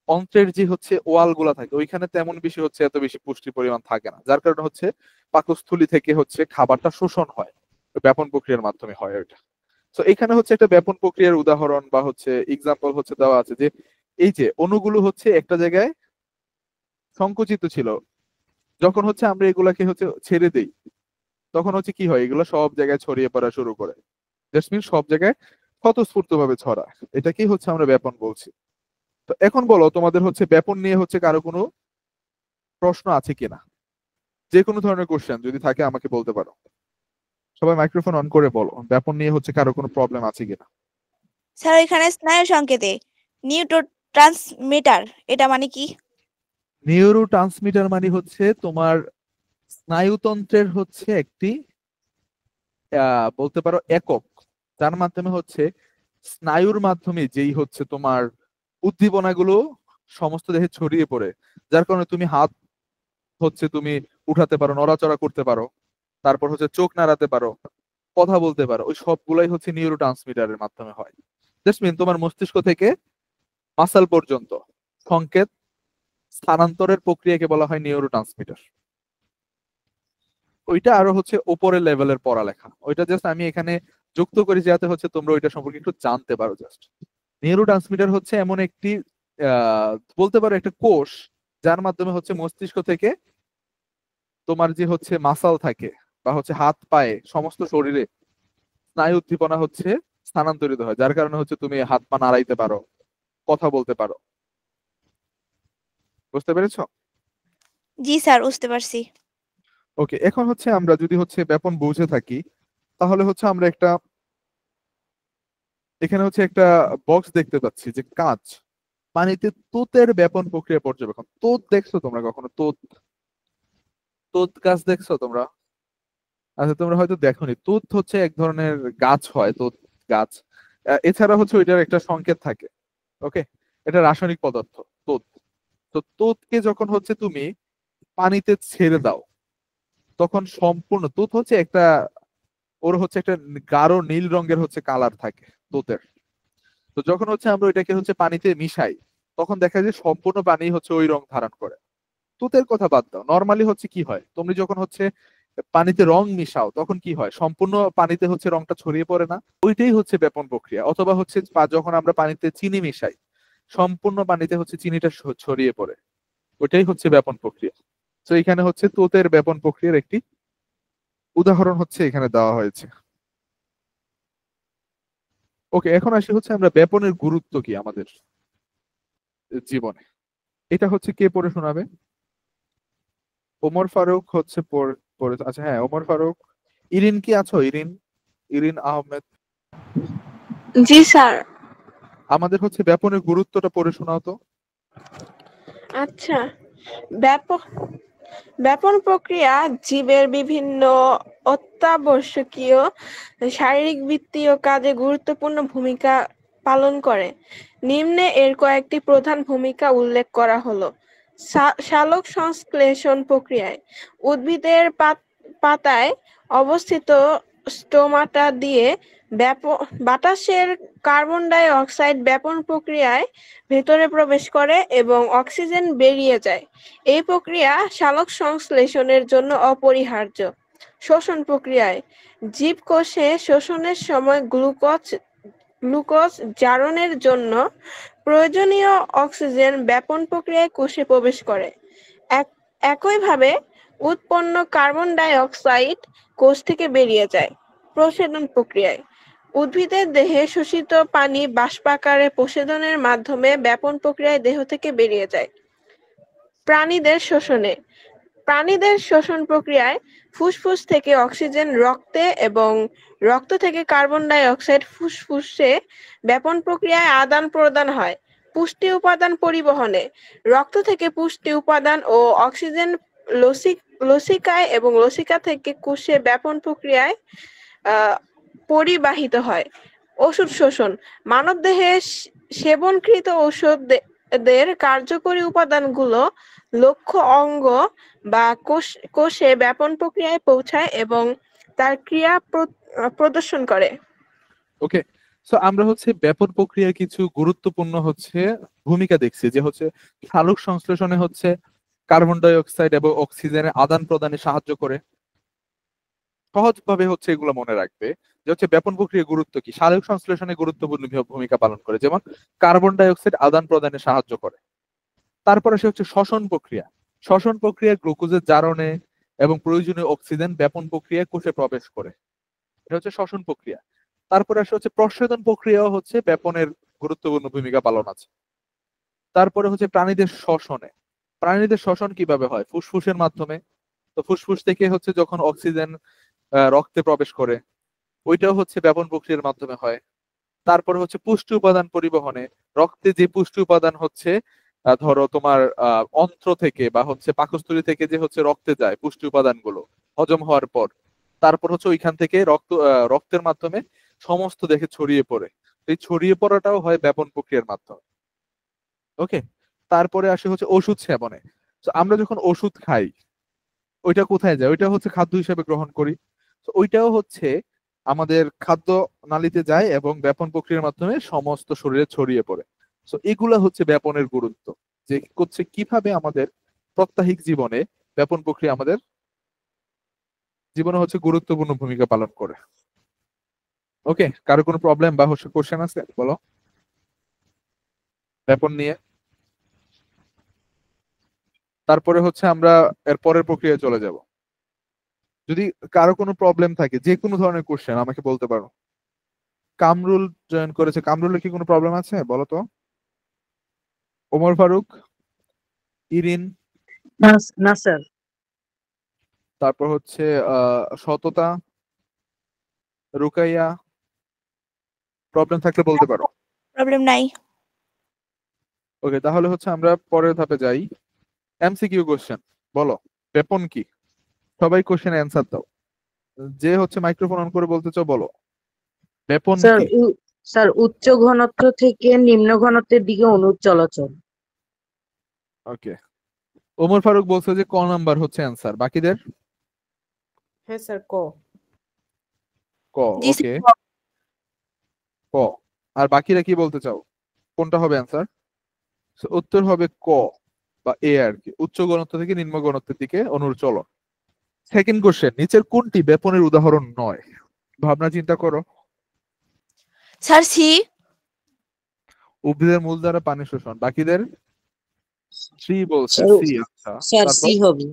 অন্ত্রের যে হচ্ছে ওয়াল গুলা থাকে ওইখানে তেমন বেশি হচ্ছে এত বেশি পুষ্টির পরিমাণ থাকে না, যার কারণে হচ্ছে পাকস্থলী থেকে হচ্ছে খাবারটা শোষণ হয়, ব্যাপন প্রক্রিয়ার মাধ্যমে হয় ওইটা। তো এখানে হচ্ছে একটা ব্যাপন প্রক্রিয়ার উদাহরণ বা হচ্ছে এক্সাম্পল হচ্ছে দেওয়া আছে, যে এই যে অণুগুলো হচ্ছে একটা জায়গায় সংকুচিত ছিল, যখন হচ্ছে আমরা এগুলাকে হচ্ছে ছেড়ে দেই তখন হচ্ছে কি হয়, এগুলো সব জায়গায় ছড়িয়ে পড়া শুরু করে, দ্যাটস মিন সব জায়গায় স্বতঃস্ফূর্ত ভাবে ছড়ায়, এটাকেই হচ্ছে আমরা ব্যাপন বলছি। তো এখন বলো তোমাদের হচ্ছে ব্যাপন নিয়ে হচ্ছে কারো কোনো প্রশ্ন আছে কিনা, যে কোনো ধরনের কোশ্চেন যদি থাকে আমাকে বলতে পারো। সবাই মাইক্রোফোন অন করে বলো, ব্যাপন নিয়ে হচ্ছে কারো কোনো প্রবলেম আছে কিনা। স্যার এখানে স্নায়ু সংকেতে নিউরোট্রান্সমিটার, এটা মানে কি? নিউরো ট্রান্সমিটার মানে হচ্ছে তোমার স্নায়ুতন্ত্রের হচ্ছে একটি বলতে পারো একক, যার মাধ্যমে হচ্ছে স্নায়ুর মাধ্যমে যেই হচ্ছে তোমার উদ্দীপনাগুলো সমস্ত দেহে ছড়িয়ে পড়ে, যার কারণে তুমি হাত হচ্ছে তুমি উঠাতে পারো, নড়াচড়া করতে পারো, তারপর হচ্ছে চোখ নাড়াতে পারো, কথা বলতে পারো, ওই সবগুলাই হচ্ছে নিউরো ট্রান্সমিটারের মাধ্যমে হয়। জাস্ট মিন তোমার মস্তিষ্ক থেকে মাসাল পর্যন্ত সংকেত স্থানান্তরের প্রক্রিয়াকে বলা হয় নিউরো ট্রান্সমিটার। ওইটা আরো হচ্ছে উপরের লেভেলের পড়ালেখা, ওইটা জাস্ট আমি এখানে যুক্ত করি যাতে হচ্ছে তোমরা ওইটা সম্পর্কে একটু জানতে পারো। জাস্ট নিউরো ট্রান্সমিটার হচ্ছে এমন একটি বলতে পারো একটা কোষ, যার মাধ্যমে হচ্ছে মস্তিষ্ক থেকে তোমার যে হচ্ছে মাসাল থাকে বা হচ্ছে হাত পায়ে সমস্ত শরীরে স্নায়ু উদ্দীপনা হচ্ছে স্থানান্তরিত হয়, যার কারণে হচ্ছে তুমি হাত পা নাড়াইতে পারো, কথা বলতে পারো। বুঝতে পেরেছো? জি স্যার, বুঝতে পারছি। ওকে, এখন হচ্ছে আমরা যদি হচ্ছে ব্যাপন বুঝে থাকি তাহলে হচ্ছে আমরা একটা এখানে হচ্ছে একটা বক্স দেখতে পাচ্ছি যে কাঁচ, পানিতে তোতের ব্যাপন প্রক্রিয়া পর্যবেক্ষণ। তোত দেখছো তোমরা কখনো? তোত, তোত গাছ দেখছো তোমরা? আচ্ছা, তোমরা হয়তো দেখোনি। তুত হচ্ছে এক ধরনের গাছ হয়, তুত গাছ। এছাড়া হচ্ছে ওইটার একটা সংকেত থাকে। ওকে, এটা রাসায়নিক পদার্থ তুত। তো তুতকে যখন হচ্ছে তুমি পানিতে ছেড়ে দাও তখন সম্পূর্ণ তুত হচ্ছে একটা, ওর হচ্ছে একটা গাঢ় নীল রঙের হচ্ছে কালার থাকে তুতের। তো যখন হচ্ছে আমরা ওইটাকে হচ্ছে পানিতে মিশাই তখন দেখা যায় সম্পূর্ণ পানি হচ্ছে ওই রং ধারণ করে। তুতের কথা বাদ দাও, নর্মালি হচ্ছে কি হয়, তুমি যখন হচ্ছে পানিতে রং মিশাও তখন কি হয়, সম্পূর্ণ পানিতে হচ্ছে রংটা ছড়িয়ে পড়ে না, ওইটাই হচ্ছে ব্যাপন প্রক্রিয়া। অথবা হচ্ছে যখন আমরা পানিতে চিনি মিশাই সম্পূর্ণ পানিতে হচ্ছে চিনিটা ছড়িয়ে পড়ে, ওইটাই হচ্ছে ব্যাপন প্রক্রিয়া। তো এখানে হচ্ছে তোতের ব্যাপন প্রক্রিয়ার একটি উদাহরণ হচ্ছে এখানে দেওয়া হয়েছে। ওকে, এখন আসি হচ্ছে আমরা ব্যাপনের গুরুত্ব কি আমাদের জীবনে, এটা হচ্ছে কে পড়ে শোনাবে? ওমর ফারুক হচ্ছে পড়ে, আচ্ছা হ্যাঁ ওমর ফারুক। ইরিন কি আছো? ইরিন, ইরিন আহমেদ। জি স্যার। আমাদের হচ্ছে ব্যাপনের গুরুত্বটা পড়ে শোনাও তো। আচ্ছা, ব্যাপক ব্যাপন প্রক্রিয়া জীবের বিভিন্ন অত্যাবশ্যকীয় শারীরিক বৃত্তীয় কাজে গুরুত্বপূর্ণ ভূমিকা পালন করে। নিম্নে এর কয়েকটি প্রধান ভূমিকা উল্লেখ করা হলো। সালোক সংশ্লেষণ প্রক্রিয়ায় উদ্ভিদের পাতায় অবস্থিত স্টোমাটা দিয়ে বাতাসের কার্বন ডাই অক্সাইড ব্যাপন প্রক্রিয়ায় ভেতরে প্রবেশ করে এবং অক্সিজেন বেরিয়ে যায়। এই প্রক্রিয়া সালোক সংশ্লেষণের জন্য অপরিহার্য। শ্বসন প্রক্রিয়ায় জীবকোষে শোষণের সময় গ্লুকোজ জারণের জন্য প্রয়োজনীয় অক্সিজেন ব্যাপন প্রক্রিয়ায় কোষে প্রবেশ করে। একইভাবে উৎপন্ন কার্বন ডাই অক্সাইড কোষ থেকে বেরিয়ে যায়। প্রস্বেদন প্রক্রিয়ায় উদ্ভিদের দেহে শোষিত পানি বাষ্পাকারে প্রস্বেদনের মাধ্যমে ব্যাপন প্রক্রিয়ায় দেহ থেকে বেরিয়ে যায়। প্রাণীদের শোষণ প্রক্রিয়ায় ফুসফুস থেকে অক্সিজেন রক্তে এবং রক্ত থেকে কার্বন ডাই অক্সাইড ফুসফুসে ব্যাপন প্রক্রিয়ায় আদান প্রদান হয়। পুষ্টি উপাদান পরিবহনে রক্ত থেকে পুষ্টি উপাদান ও অক্সিজেন লসিকায় এবং লসিকা থেকে কোষে ব্যাপন প্রক্রিয়ায় পরিবাহিত হয়। ওষুধ শোষণ মানবদেহে সেবনকৃত ঔষধের কার্যকরী উপাদানগুলো লক্ষ্য অঙ্গ বা কোষে ব্যাপন প্রক্রিয়ায় পৌঁছায় এবং তার ক্রিয়া প্রদর্শন করে। ওকে, সো আমরা হচ্ছে ব্যাপন প্রক্রিয়ার কিছু গুরুত্বপূর্ণ হচ্ছে ভূমিকা দেখছি, যে হচ্ছে সালোক সংশ্লেষণে হচ্ছে কার্বন ডাই অক্সাইড এবং অক্সিজেনের আদান প্রদানে সাহায্য করে। সহজভাবে হচ্ছে এগুলো মনে রাখবে যে হচ্ছে ব্যাপন প্রক্রিয়ার গুরুত্ব কি। সালোক সংশ্লেষণে গুরুত্বপূর্ণ ভূমিকা পালন করে, যেমন কার্বন ডাই অক্সাইড আদান প্রদানে সাহায্য করে। তারপরে সে হচ্ছে শ্বসন প্রক্রিয়া। শ্বসন প্রক্রিয়া গ্লুকোজের জারণে এবং প্রয়োজনীয় অক্সিজেন ব্যাপন প্রক্রিয়ায় কোষে প্রবেশ করে, এটা হচ্ছে শ্বসন প্রক্রিয়া। তারপরে আসে হচ্ছে প্রস্বেদন প্রক্রিয়াও হচ্ছে ব্যাপনের গুরুত্বপূর্ণ ভূমিকা পালন আছে। তারপরে হচ্ছে প্রাণীদের শ্বসন কিভাবে হয়? ফুসফুসের মাধ্যমে। তো ফুসফুস থেকে হচ্ছে যখন অক্সিজেন রক্তে প্রবেশ করে, ওইটাও হচ্ছে ব্যাপন প্রক্রিয়ার মাধ্যমে হয়। তারপরে হচ্ছে পুষ্টি উপাদান পরিবহনে রক্তে যে পুষ্টি উপাদান হচ্ছে ধরো তোমার অন্ত্র থেকে বা হচ্ছে পাকস্থলী থেকে যে হচ্ছে রক্তে যায় পুষ্টি উপাদানগুলো হজম হওয়ার পর, তারপর হচ্ছে ওইখান থেকে রক্তের মাধ্যমে সমস্ত দেহে ছড়িয়ে পড়ে। এই ছড়িয়ে পড়াটাও হয় ব্যাপন প্রক্রিয়ার মাধ্যমে। ওকে, তারপরে আসে হচ্ছে ওষুধ সেবনে। তো আমরা যখন ওষুধ খাই ওইটা কোথায় যায়? ওইটা হচ্ছে খাদ্য হিসেবে গ্রহণ করি। তো ওইটাও হচ্ছে আমাদের খাদ্য নালীতে যায় এবং ব্যাপন প্রক্রিয়ার মাধ্যমে সমস্ত শরীরে ছড়িয়ে পড়ে। তো এগুলা হচ্ছে ব্যাপনের গুরুত্ব, যে হচ্ছে কিভাবে আমাদের প্রাত্যহিক জীবনে ব্যাপন প্রক্রিয়া আমাদের জীবনে হচ্ছে গুরুত্বপূর্ণ ভূমিকা পালন করে। ওকে, কারো কোনো প্রবলেম বা হচ্ছে কোশ্চেন আছে বলো ব্যাপন নিয়ে? তারপরে হচ্ছে আমরা এর পরের প্রক্রিয়ায় চলে যাব। যদি কারো কোনো প্রবলেম থাকে, যে কোনো ধরনের কোশ্চেন আমাকে বলতে পারো। কামরুল জয়েন করেছে, কামরুলের কি কোনো প্রবলেম আছে বলো তো? ওমর ফারুক, ইরিন, না স্যার। তারপর হচ্ছে সততা, রুকাইয়া, প্রবলেম থাকলে বলতে পারো। প্রবলেম নাই। ওকে, তাহলে হচ্ছে আমরা পরের ধাপে যাই। এমসিকিউ কোশ্চেন, বলো ব্যাপন কি? সবাই কোশ্চেন অ্যান্সার দাও। যে হচ্ছে মাইক্রোফোন অন করে বলতে চাও বলো ব্যাপন স্যার কি? স্যার উচ্চ ঘনত্ব থেকে নিম্ন ঘনত্বের দিকে অণুর চলাচল। ওকে, ওমর ফারুক বলছে যে ক নাম্বার হচ্ছে অ্যান্সার। বাকিদের? হ্যাঁ স্যার, ক। জি ওকে, ক। আর বাকিরা কি বলতে চাও, কোনটা হবে অ্যান্সার? উত্তর হবে ক বা এ আর কি, উচ্চ ঘনত্ব থেকে নিম্ন ঘনত্বের দিকে অণুর চলন। সেকেন্ড কোশ্চেন, নিচের কোনটি ব্যাপনের উদাহরণ নয়? ভাবনা চিন্তা করো। Sir C. উদ্ভিদের মূল দ্বারা পানি শোষণ। বাকিদের? সি বলছে, স্যার সি। আচ্ছা, স্যার সি তারপর হবে।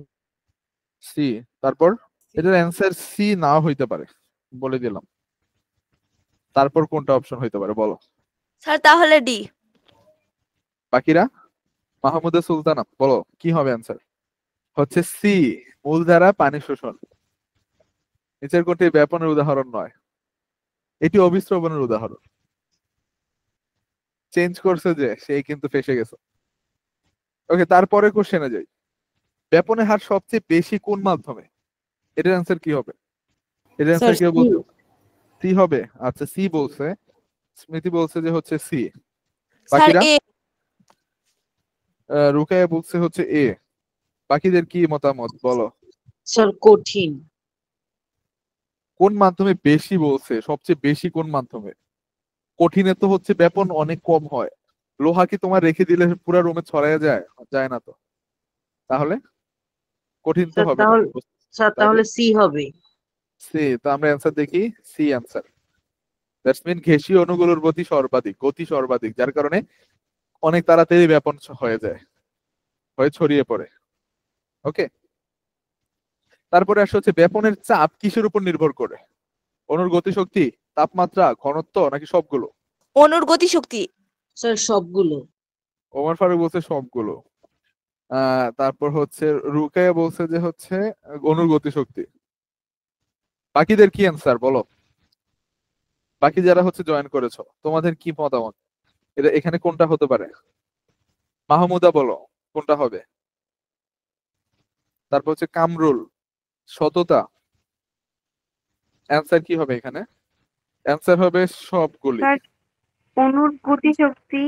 সি। তারপর এটার অ্যান্সার সি নাও হইতে পারে, বলে দিলাম। তারপর কোনটা অপশন হইতে পারে বলো? স্যার তাহলে ডি। বাকিরা? মাহমুদা সুলতানা বলো কি হবে অ্যান্সার? হচ্ছে সি, মূল ধারা পানি শোষণ। নিচের কোনটি ব্যাপনের উদাহরণ নয়? এটি অবিস্রবণের উদাহরণ। চেঞ্জ করছে যে সেই কিন্তু ফেসে গেছে। ওকে, তারপরে কোশ্চেনে যাই। ব্যাপনের হার সবচেয়ে বেশি কোন মাধ্যমে? এটার অ্যান্সার কি হবে? এটার অ্যান্সার কি বলতে? সি হবে। আচ্ছা, সি বলছে, স্মৃতি বলছে যে হচ্ছে সি। স্যার বাকিরা? এ। রুকাইয়া বলছে হচ্ছে এ। বাকিদের কি মতামত বলো? স্যার কঠিন। কোন মাধ্যমে বেশি বলছে, সবচেয়ে বেশি কোন মাধ্যমে? কঠিনে তো হচ্ছে ব্যাপন অনেক কম হয়। লোহা কি তোমার রেখে দিলে পুরো রুমে ছড়াইয়া যায়? যায় না তো। তাহলে কঠিন তো স্যার হবে না। তাহলে স্যার তাহলে তাহলে সি হবে। সি। তো আমরা অ্যান্সার দেখি, সি অ্যান্সার। দ্যাটস মিন ঘেঁষি অণুগুলোর গতি সর্বাধিক, যার কারণে অনেক তাড়াতাড়ি ব্যাপন হয়ে যায়, হয়ে ছড়িয়ে পড়ে। ওকে, তারপরে আসলে হচ্ছে ব্যাপনের চাপ কিসের উপর নির্ভর করে? অণুর গতিশক্তি, তাপমাত্রা, ঘনত্ব, নাকি সবগুলো? অনুর গতিশক্তি। স্যার সবগুলো। ওমর ফারুক বলছে সবগুলো। তারপর হচ্ছে রুকাইয়া বলছে যে হচ্ছে অণুর গতিশক্তি। বাকিদের কি অ্যান্সার বলো? বাকি যারা হচ্ছে জয়েন করেছো, তোমাদের কি মতামত? এটা এখানে কোনটা হতে পারে? মাহমুদা বলো কোনটা হবে। তারপর হচ্ছে কামরুল, সততা। অ্যান্সার কি হবে এখানে? অ্যান্সার হবে সবগুলি। স্যার অনুর গতিশক্তি।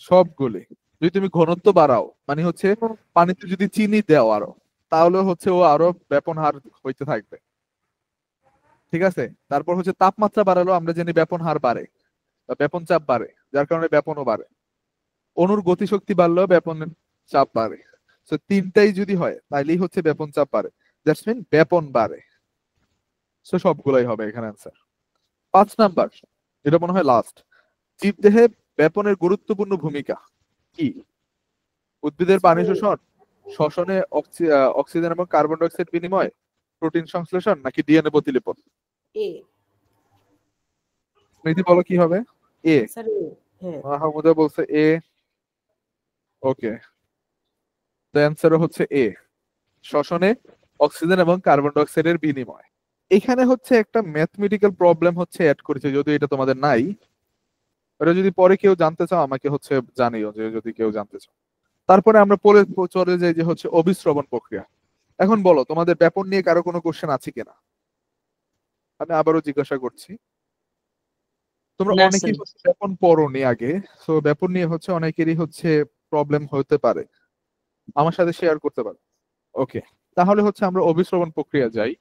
সবগুলি। যদি তুমি ঘনত্ব বাড়াও, মানে হচ্ছে পানিতে যদি চিনি দাও আরো, তাহলে হচ্ছে ও আরো ব্যাপন হার হইতে থাকবে। ঠিক আছে, তারপর হচ্ছে তাপমাত্রা বাড়ালো, আমরা জানি ব্যাপন হার বাড়ে বা ব্যাপন চাপ বাড়ে, যার কারণে ব্যাপনও বাড়ে। অণুর গতিশক্তি বাড়লেও ব্যাপনের চাপ বাড়ে। তো তিনটাই যদি হয় তাইলেই হচ্ছে ব্যাপন চাপ বাড়ে, দ্যাটস মিন ব্যাপন বাড়ে। তো সবগুলাই হবে এখানে অ্যান্সার। 5 নাম্বার, এটা মনে হয় লাস্ট। জীবদেহে ব্যাপনের গুরুত্বপূর্ণ ভূমিকা কি? উদ্ভিদের পানি শোষণ, শ্বসনে অক্সিজেন এবং কার্বন ডাই অক্সাইড বিনিময়, প্রোটিন সংশ্লেষণ, নাকি ডিএনএ প্রতিলিপন? এ স্মৃতি বলো কি হবে? এ। স্যার এ হ্যাঁ মাহমুদা বলছে এ। ওকে, তো অ্যান্সার হচ্ছে এ, শ্বসনে অক্সিজেন এবং কার্বন ডাই অক্সাইডের বিনিময়। এখানে হচ্ছে একটা ম্যাথমেটিক্যাল প্রবলেম হচ্ছে অ্যাড করেছে, যদিও এটা তোমাদের নাই। এটা যদি পরে কেউ জানতে চাও আমাকে হচ্ছে জানিও, যে যদি কেউ জানতে চাও। তারপরে আমরা পরে চলে যাই যে হচ্ছে অবিশ্রবণ প্রক্রিয়া। এখন বলো তোমাদের ব্যাপন নিয়ে কারো কোনো কোশ্চেন আছে কিনা? আমি আবারও জিজ্ঞাসা করছি। তোমরা না অনেকেই স্যার। হচ্ছে ব্যাপন পড়োনি আগে, সো ব্যাপন নিয়ে হচ্ছে অনেকেরই হচ্ছে প্রবলেম হতে পারে, আমার সাথে শেয়ার করতে পারো। ওকে, তাহলে হচ্ছে আমরা অবিশ্রবণ প্রক্রিয়া যাই।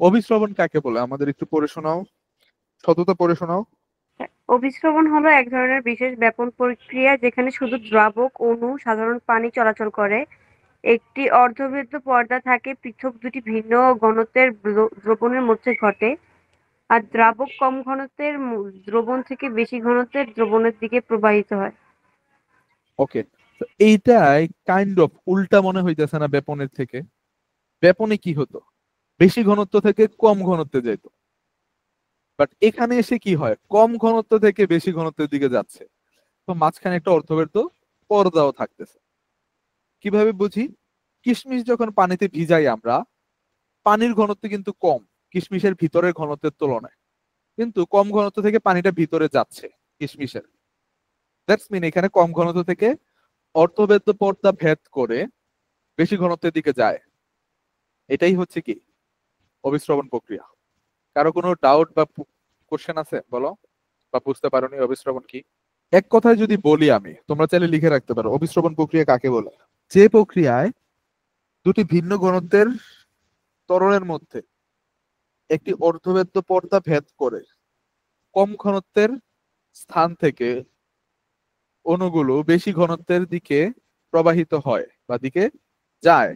অবিশ্রবণ কাকে বলে আমাদের একটু পড়ে শোনাও, সততা পড়ে শোনাও। অভিস্রবণ হলো এক ধরনের বিশেষ ব্যাপন প্রক্রিয়া যেখানে শুধু দ্রাবক অণু সাধারণ পানি চলাচল করে। একটি অর্ধবেধ পর্দা থাকে পৃথক দুটি ভিন্ন ঘনত্বের দ্রবণের মধ্যে ঘটে। আর দ্রাবক কম ঘনত্বের দ্রবণ থেকে বেশি ঘনত্বের দ্রবণের দিকে প্রবাহিত হয়। ওকে, তো এইটাই কাইন্ড অফ উল্টা মনে হইতেছে না ব্যাপনের থেকে? ব্যাপনে কি হতো, বেশি ঘনত্ব থেকে কম ঘনত্বে যেত, বাট এখানে এসে কি হয়, কম ঘনত্ব থেকে বেশি ঘনত্বের দিকে যাচ্ছে। তো মাঝখানে একটা অর্ধবৃত্ত পর্দাও থাকতেছে। কিভাবে বুঝি? কিশমিশ যখন পানিতে ভিজাই আমরা, পানির ঘনত্ব কিন্তু কম কিশমিশের ভিতরের ঘনত্বের তুলনায়, কিন্তু কম ঘনত্ব থেকে পানিটা ভিতরে যাচ্ছে কিশমিশের। দ্যাটস মিন এখানে কম ঘনত্ব থেকে অর্ধবেদ্য পর্দা ভেদ করে বেশি ঘনত্বের দিকে যায়। এটাই হচ্ছে কি অবিশ্রবণ প্রক্রিয়া। কারো কোনো ডাউট বা কোশ্চেন আছে বলো, বা বুঝতে পারোনি অবিশ্রবণ কি? এক কথায় যদি বলি আমি, তোমরা চাইলে লিখে রাখতে পারো অবিশ্রবণ প্রক্রিয়া কাকে বলে। যে প্রক্রিয়ায় দুটি ভিন্ন ঘনত্বের তরলের মধ্যে একটি অর্ধবেদ্য পর্দা ভেদ করে কম ঘনত্বের স্থান থেকে অণুগুলো বেশি ঘনত্বের দিকে প্রবাহিত হয় বা দিকে যায়,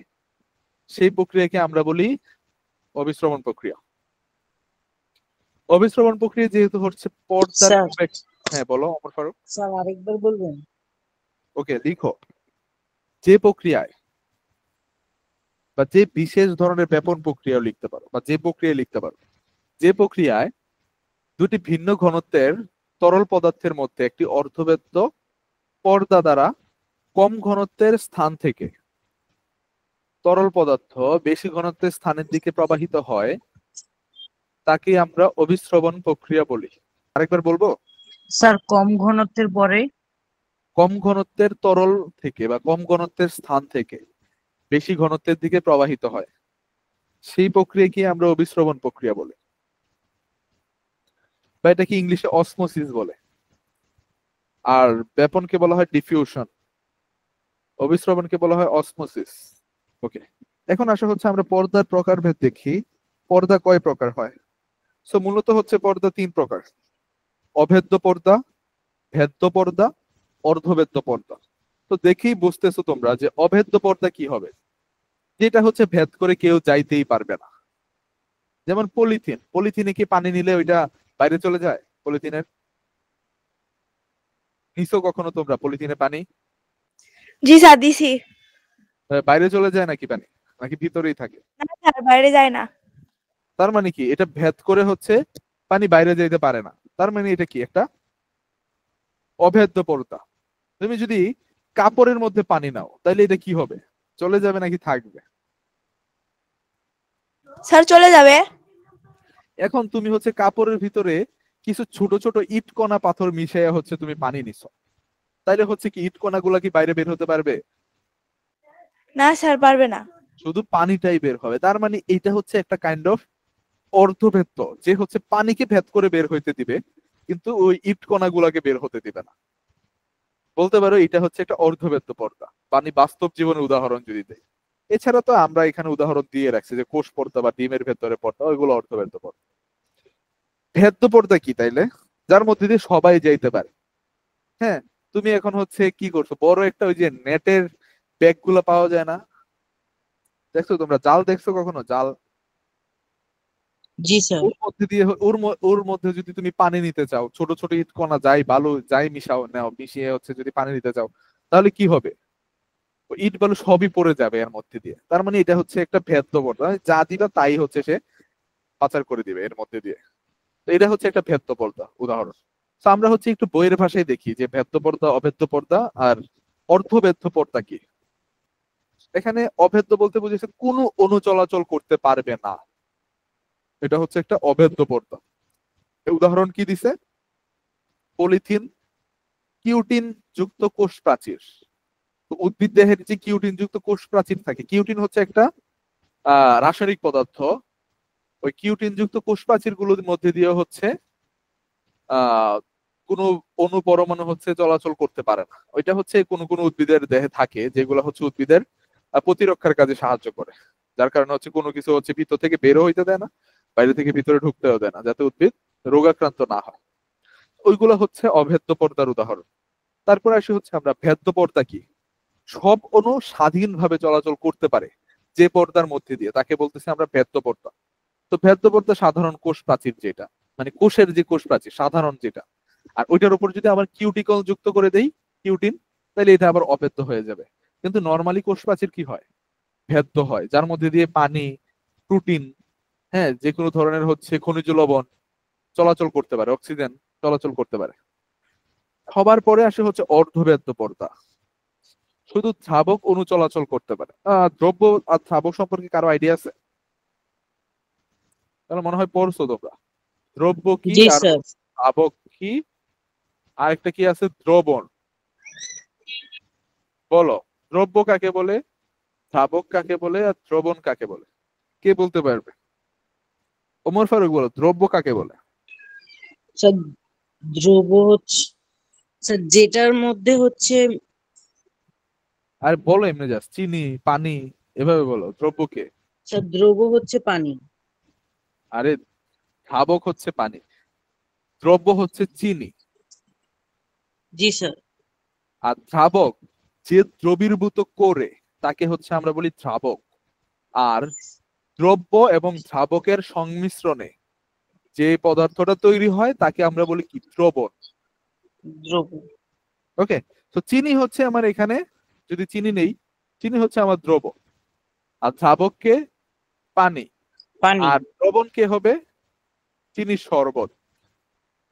সেই প্রক্রিয়াকে আমরা বলি অবিশ্রবণ প্রক্রিয়া। অবিশ্রবণ প্রক্রিয়া যেহেতু হচ্ছে পর্দার স্যার হ্যাঁ বলো অমর ফারুক। স্যার আরেকবার বলবেন? ওকে, লিখো। যে প্রক্রিয়ায় বা যে বিশেষ ধরনের ব্যাপন প্রক্রিয়া লিখতে পারো, বা যে প্রক্রিয়া লিখতে পারো, যে প্রক্রিয়ায় দুটি ভিন্ন ঘনত্বের তরল পদার্থের মধ্যে একটি অর্ধবেদ্য পর্দা দ্বারা কম ঘনত্বের স্থান থেকে তরল পদার্থ বেশি ঘনত্বের স্থানের দিকে প্রবাহিত হয়, তাকে আমরা অবিশ্রবণ প্রক্রিয়া বলি। আরেকবার বলবো? স্যার কম ঘনত্বের পরে? কম ঘনত্বের তরল থেকে বা কম ঘনত্বের স্থান থেকে বেশি ঘনত্বের দিকে প্রবাহিত হয়, সেই প্রক্রিয়াকে আমরা অবিশ্রবণ প্রক্রিয়া বলি, বা এটাকে ইংলিশে অসমোসিস বলে। আর ব্যাপনকে বলা হয় ডিফিউশন, অবিশ্রবণকে বলা হয় অসমোসিস। ওকে, এখন আসা হচ্ছে আমরা পর্দার প্রকারভেদ দেখি। পর্দা কয় প্রকার হয়? সো মূলত হচ্ছে পর্দা 3 প্রকার: অভেদ্য পর্দা, ভেদ্য পর্দা, অর্ধভেদ্য পর্দা। তো দেখেই বুঝতেছো তোমরা যে অভেদ্য পর্দা কি হবে, যেটা হচ্ছে ভেদ করে কেউ যাইতেই পারবে না। যেমন পলিথিন, পলিথিনে কি পানি নিলে ওইটা বাইরে চলে যায়? পলিথিনের নিছো কখনো তোমরা পলিথিনে পানি? জি স্যার, দিছি। বাইরে চলে যায় নাকি পানি, নাকি ভিতরেই থাকে? না স্যার, বাইরে যায় না। তার মানে কি এটা ভেদ করে হচ্ছে পানি বাইরে যেতে পারে না, তার মানে এটা কি একটা অভেদ্য পর্দা। তুমি যদি কাপড়ের মধ্যে পানি নাও তাহলে এটা কি হবে, চলে যাবে নাকি থাকবে? স্যার চলে যাবে। এখন তুমি হচ্ছে কাপড়ের ভিতরে কিছু ছোট ছোট ইট কণা পাথর মিশিয়ে হচ্ছে তুমি পানি নিছো, তাইলে হচ্ছে কি ইট কণা গুলা কি বাইরে বের হতে পারবে? না স্যার, পারবে না। শুধু পানিটাই বের হবে। তার মানে এটা হচ্ছে একটা কাইন্ড অফ অর্ধভেদ্য, যে হচ্ছে পানিকে ভেদ করে বের হইতে দিবে কিন্তু ওই ইট কণা গুলাকে বের হতে দিবে না। বলতে পারো এটা হচ্ছে একটা অর্ধভেদ্য পর্দা। পানি বাস্তব জীবনের উদাহরণ যদি দেয়, এছাড়া তো আমরা এখানে উদাহরণ দিয়ে রাখছি যে কোষ পর্দা বা ডিমের ভেতরে পর্দা, ওইগুলো অর্ধভেদ্য পর্দা। ভেদ্য পর্দা কি তাইলে? যার মধ্যে দিয়ে সবাই যাইতে পারে। হ্যাঁ, তুমি এখন হচ্ছে কি করছো, বড় একটা ওই যে নেটের ব্যাগ গুলো পাওয়া যায় না, দেখছো তোমরা? জাল দেখছো কখনো? জাল, জি স্যার। ওর মধ্যে দিয়ে ওর মধ্যে যদি তুমি পানি নিতে চাও, ছোট ছোট ইট কণা যাই বালু যাই মিশাও নাও, মিশিয়ে হচ্ছে যদি পানি নিতে চাও, তাহলে কি হবে? ওই ইট বালু সবই পড়ে যাবে এর মধ্যে দিয়ে। তার মানে এটা হচ্ছে একটা ভেদ্য পর্দা, যা দিবা তাই হচ্ছে সে পাচার করে দিবে এর মধ্যে দিয়ে। তো এটা হচ্ছে একটা ভেদ্য পর্দা উদাহরণ। তো আমরা হচ্ছে একটু বইয়ের ভাষায় দেখি যে ভেদ্য পর্দা, অভেদ্য পর্দা আর অর্ধভেদ্য পর্দা কি। এখানে অভেদ্য বলতে বুঝেছে কোনো অণু চলাচল করতে পারবে না, এটা হচ্ছে একটা অভেদ্য পর্দা। এই উদাহরণ কি দিছে? পলিথিন, কিউটিন যুক্ত কোষ প্রাচীর। তো উদ্ভিদ দেহের যে কিউটিন যুক্ত কোষ প্রাচীর থাকে, কিউটিন হচ্ছে একটা রাসায়নিক পদার্থ। ওই কিউটিন যুক্ত কোষ প্রাচীর গুলোর মধ্যে দিয়ে হচ্ছে আহ কোনো অণু পরমাণু হচ্ছে চলাচল করতে পারে না। ওইটা হচ্ছে কোনো কোনো উদ্ভিদের দেহে থাকে, যেগুলো হচ্ছে উদ্ভিদের প্রতিরক্ষার কাজে সাহায্য করে। যার কারণে হচ্ছে কোনো কিছু হচ্ছে ভিতর থেকে বেরো হইতে দেয় না, বাইরে থেকে ভিতরে ঢুকতেও দেয় না, যাতে উদ্ভিদ রোগাক্রান্ত না হয়। ওইগুলো হচ্ছে অভেদ্য পর্দার উদাহরণ। তারপরে আসি হচ্ছে আমরা ভেদ্য পর্দা কি। সব অণু স্বাধীনভাবে চলাচল করতে পারে যে পর্দার মধ্যে দিয়ে, তাকে বলতেছি আমরা ভেদ্য পর্দা। তো ভেদ্য পর্দা সাধারণ কোষ প্রাচীর, যেটা মানে কোষের যে কোষ প্রাচীর সাধারণ যেটা, আর ওইটার উপর যদি আবার কিউটিকল যুক্ত করে দেই, কিউটিন, তাহলে এটা আবার অভেদ্য হয়ে যাবে। কিন্তু নর্মালি কোষ প্রাচীর কি হয়, ভেদ্য হয়, যার মধ্যে দিয়ে পানি, প্রোটিন, হ্যাঁ যে কোনো ধরনের হচ্ছে খনিজ লবণ চলাচল করতে পারে, অক্সিজেন চলাচল করতে পারে। সবার পরে আসে হচ্ছে অর্ধভেদ্য পর্দা, শুধু দ্রাবক অণু চলাচল করতে পারে। দ্রব্য আর দ্রাবক সম্পর্কে কারো আইডিয়া আছে? তাহলে মনে হয় পড়ছো তোমরা। দ্রব্য কি জি আর স্যার। দ্রাবক কি, আরেকটা কি আছে দ্রবণ। বলো, দ্রব্য কাকে বলে, দ্রাবক কাকে বলে, আর দ্রবণ কাকে বলে? কে বলতে পারবে? ওমর ফারুক বলো, দ্রব্য কাকে বলে? স্যার দ্রব হচ্ছে, স্যার যেটার মধ্যে হচ্ছে, আর বলো এমনি জাস্ট চিনি, পানি, এভাবে বলো দ্রব্যকে। স্যার দ্রব হচ্ছে পানি। আরে দ্রাবক হচ্ছে পানি, দ্রব্য হচ্ছে চিনি, জি স্যার। আর দ্রাবক যে দ্রবীভূত করে তাকে হচ্ছে আমরা বলি দ্রাবক। আর দ্রব্য এবং দ্রাবকের সংমিশ্রণে যে পদার্থটা তৈরি হয় তাকে আমরা বলি কি, দ্রবণ। দ্রব। ওকে, তো চিনি হচ্ছে আমার এখানে, যদি চিনি নেই, চিনি হচ্ছে আমার দ্রব। আর দ্রাবককে পানি, পানি। আর দ্রবণ কে হবে চিনির শরবত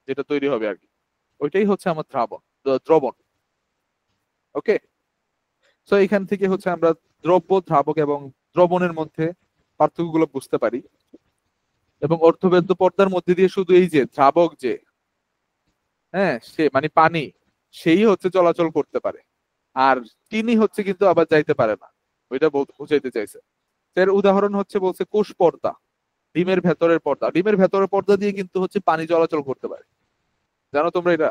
যেটা তৈরি হবে আর কি, ওইটাই হচ্ছে আমার দ্রবণ। ওকে, তো এখান থেকে হচ্ছে আমরা দ্রব্য, দ্রাবক এবং দ্রবণের মধ্যে পার্থক্যগুলো বুঝতে পারি। এবং অর্ধবেদ্য পর্দার মধ্যে দিয়ে শুধু এই যে দ্রাবক যে, হ্যাঁ সে মানে পানি, সেই হচ্ছে চলাচল করতে পারে, আর চিনি হচ্ছে কিন্তু আবার যাইতে পারে না। ওইটা বুঝাইতে চাইছে। এর উদাহরণ হচ্ছে বলছে কোষ পর্দা, ডিমের ভেতরের পর্দা। ডিমের ভেতরের পর্দা দিয়ে কিন্তু হচ্ছে পানি চলাচল করতে পারে, জানো তোমরা এটা?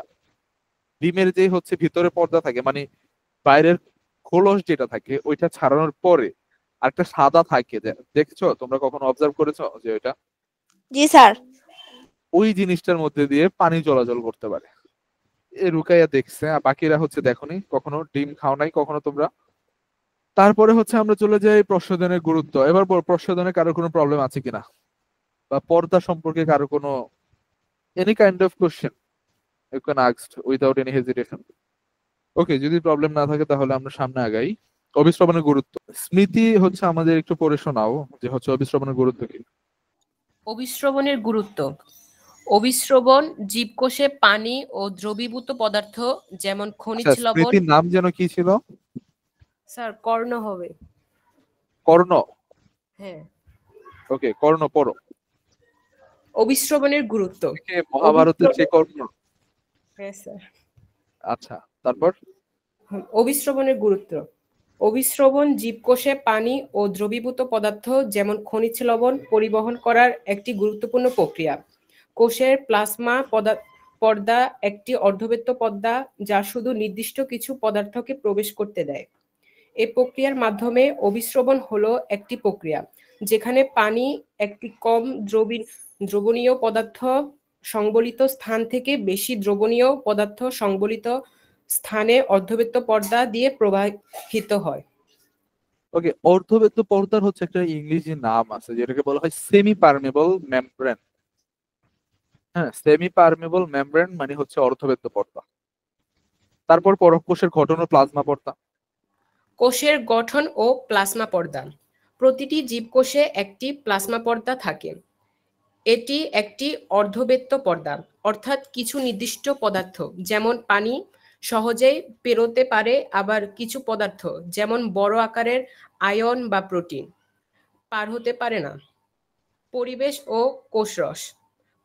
ডিমের যে হচ্ছে ভিতরে পর্দা থাকে, মানে বাইরের খোলস যেটা থাকে, ওইটা ছাড়ানোর পরে আর একটা সাদা থাকে, দেখছো তোমরা কখনো অবজার্ভ করেছো যে এটা জি স্যার। ওই জিনিসটার মধ্যে দিয়ে পানি চলাচল করতে পারে। এ রুকাইয়া দেখছে, আর বাকিরা হচ্ছে দেখোনি, কখনো ডিম খাও নাই কখনো তোমরা। তারপরে হচ্ছে আমরা চলে যাই প্রসাধনের গুরুত্ব। এবার প্রসাধনে কারো কোনো প্রবলেম আছে কিনা, বা পর্দা সম্পর্কে কারো কোনো any kind of question you can ask without any hesitation. Okay, যদি প্রবলেম না থাকে তাহলে আমরা সামনে আগাই। অবিশ্রবণের গুরুত্ব, স্মৃতি হচ্ছে আমাদের একটু পড়ে শোনাও যে হচ্ছে অবিশ্রবণের গুরুত্ব কি। অবিশ্রবণের গুরুত্ব। অবিশ্রবণ জীবকোষে পানি ও দ্রবীভূত পদার্থ যেমন খনিজ আচ্ছা, লবণ। স্মৃতির নাম যেন কি ছিল? স্যার কর্ণ হবে। কর্ণ? হ্যাঁ। ওকে, কর্ণ পড়ো। অবিশ্রবণের গুরুত্ব। মহাভারতের যে কর্ণ? হ্যাঁ স্যার। আচ্ছা, তারপর? অবিশ্রবণের গুরুত্ব। অবিশ্রবণ জীবকোষে পানি ও দ্রবীভূত পদার্থ যেমন খনিজ লবণ পরিবহন করার একটি গুরুত্বপূর্ণ প্রক্রিয়া। কোষের প্লাজমা পর্দা একটি অর্ধবৃত্ত পর্দা যা শুধু নির্দিষ্ট কিছু পদার্থকে প্রবেশ করতে দেয়। এই প্রক্রিয়ার মাধ্যমে অবিশ্রবণ হলো একটি প্রক্রিয়া যেখানে পানি একটি কম দ্রবণীয় পদার্থ সংবলিত স্থান থেকে বেশি দ্রবণীয় পদার্থ সংবলিত স্থানে অর্ধবৃত্ত পর্দা দিয়ে প্রবাহিত হয়। ওকে, অর্ধবৃত্ত পর্দার হচ্ছে একটা ইংরেজি নাম আছে যেটাকে বলা হয় সেমি পারমেবল মেমব্রেন। হ্যাঁ, সেমি পারমেবল মেমব্রেন মানে হচ্ছে অর্ধবৃত্ত পর্দা। তারপর কোষের গঠন ও প্লাজমা পর্দা। কোষের গঠন ও প্লাজমা পর্দা। প্রতিটি জীবকোষে একটি প্লাজমা পর্দা থাকে। এটি একটি অর্ধবৃত্ত পর্দা, অর্থাৎ কিছু নির্দিষ্ট পদার্থ যেমন পানি সহজেই পেরোতে পারে, আবার কিছু পদার্থ যেমন বড় আকারের আয়ন বা প্রোটিন পার হতে পারে না। পরিবেশ ও কোষরস।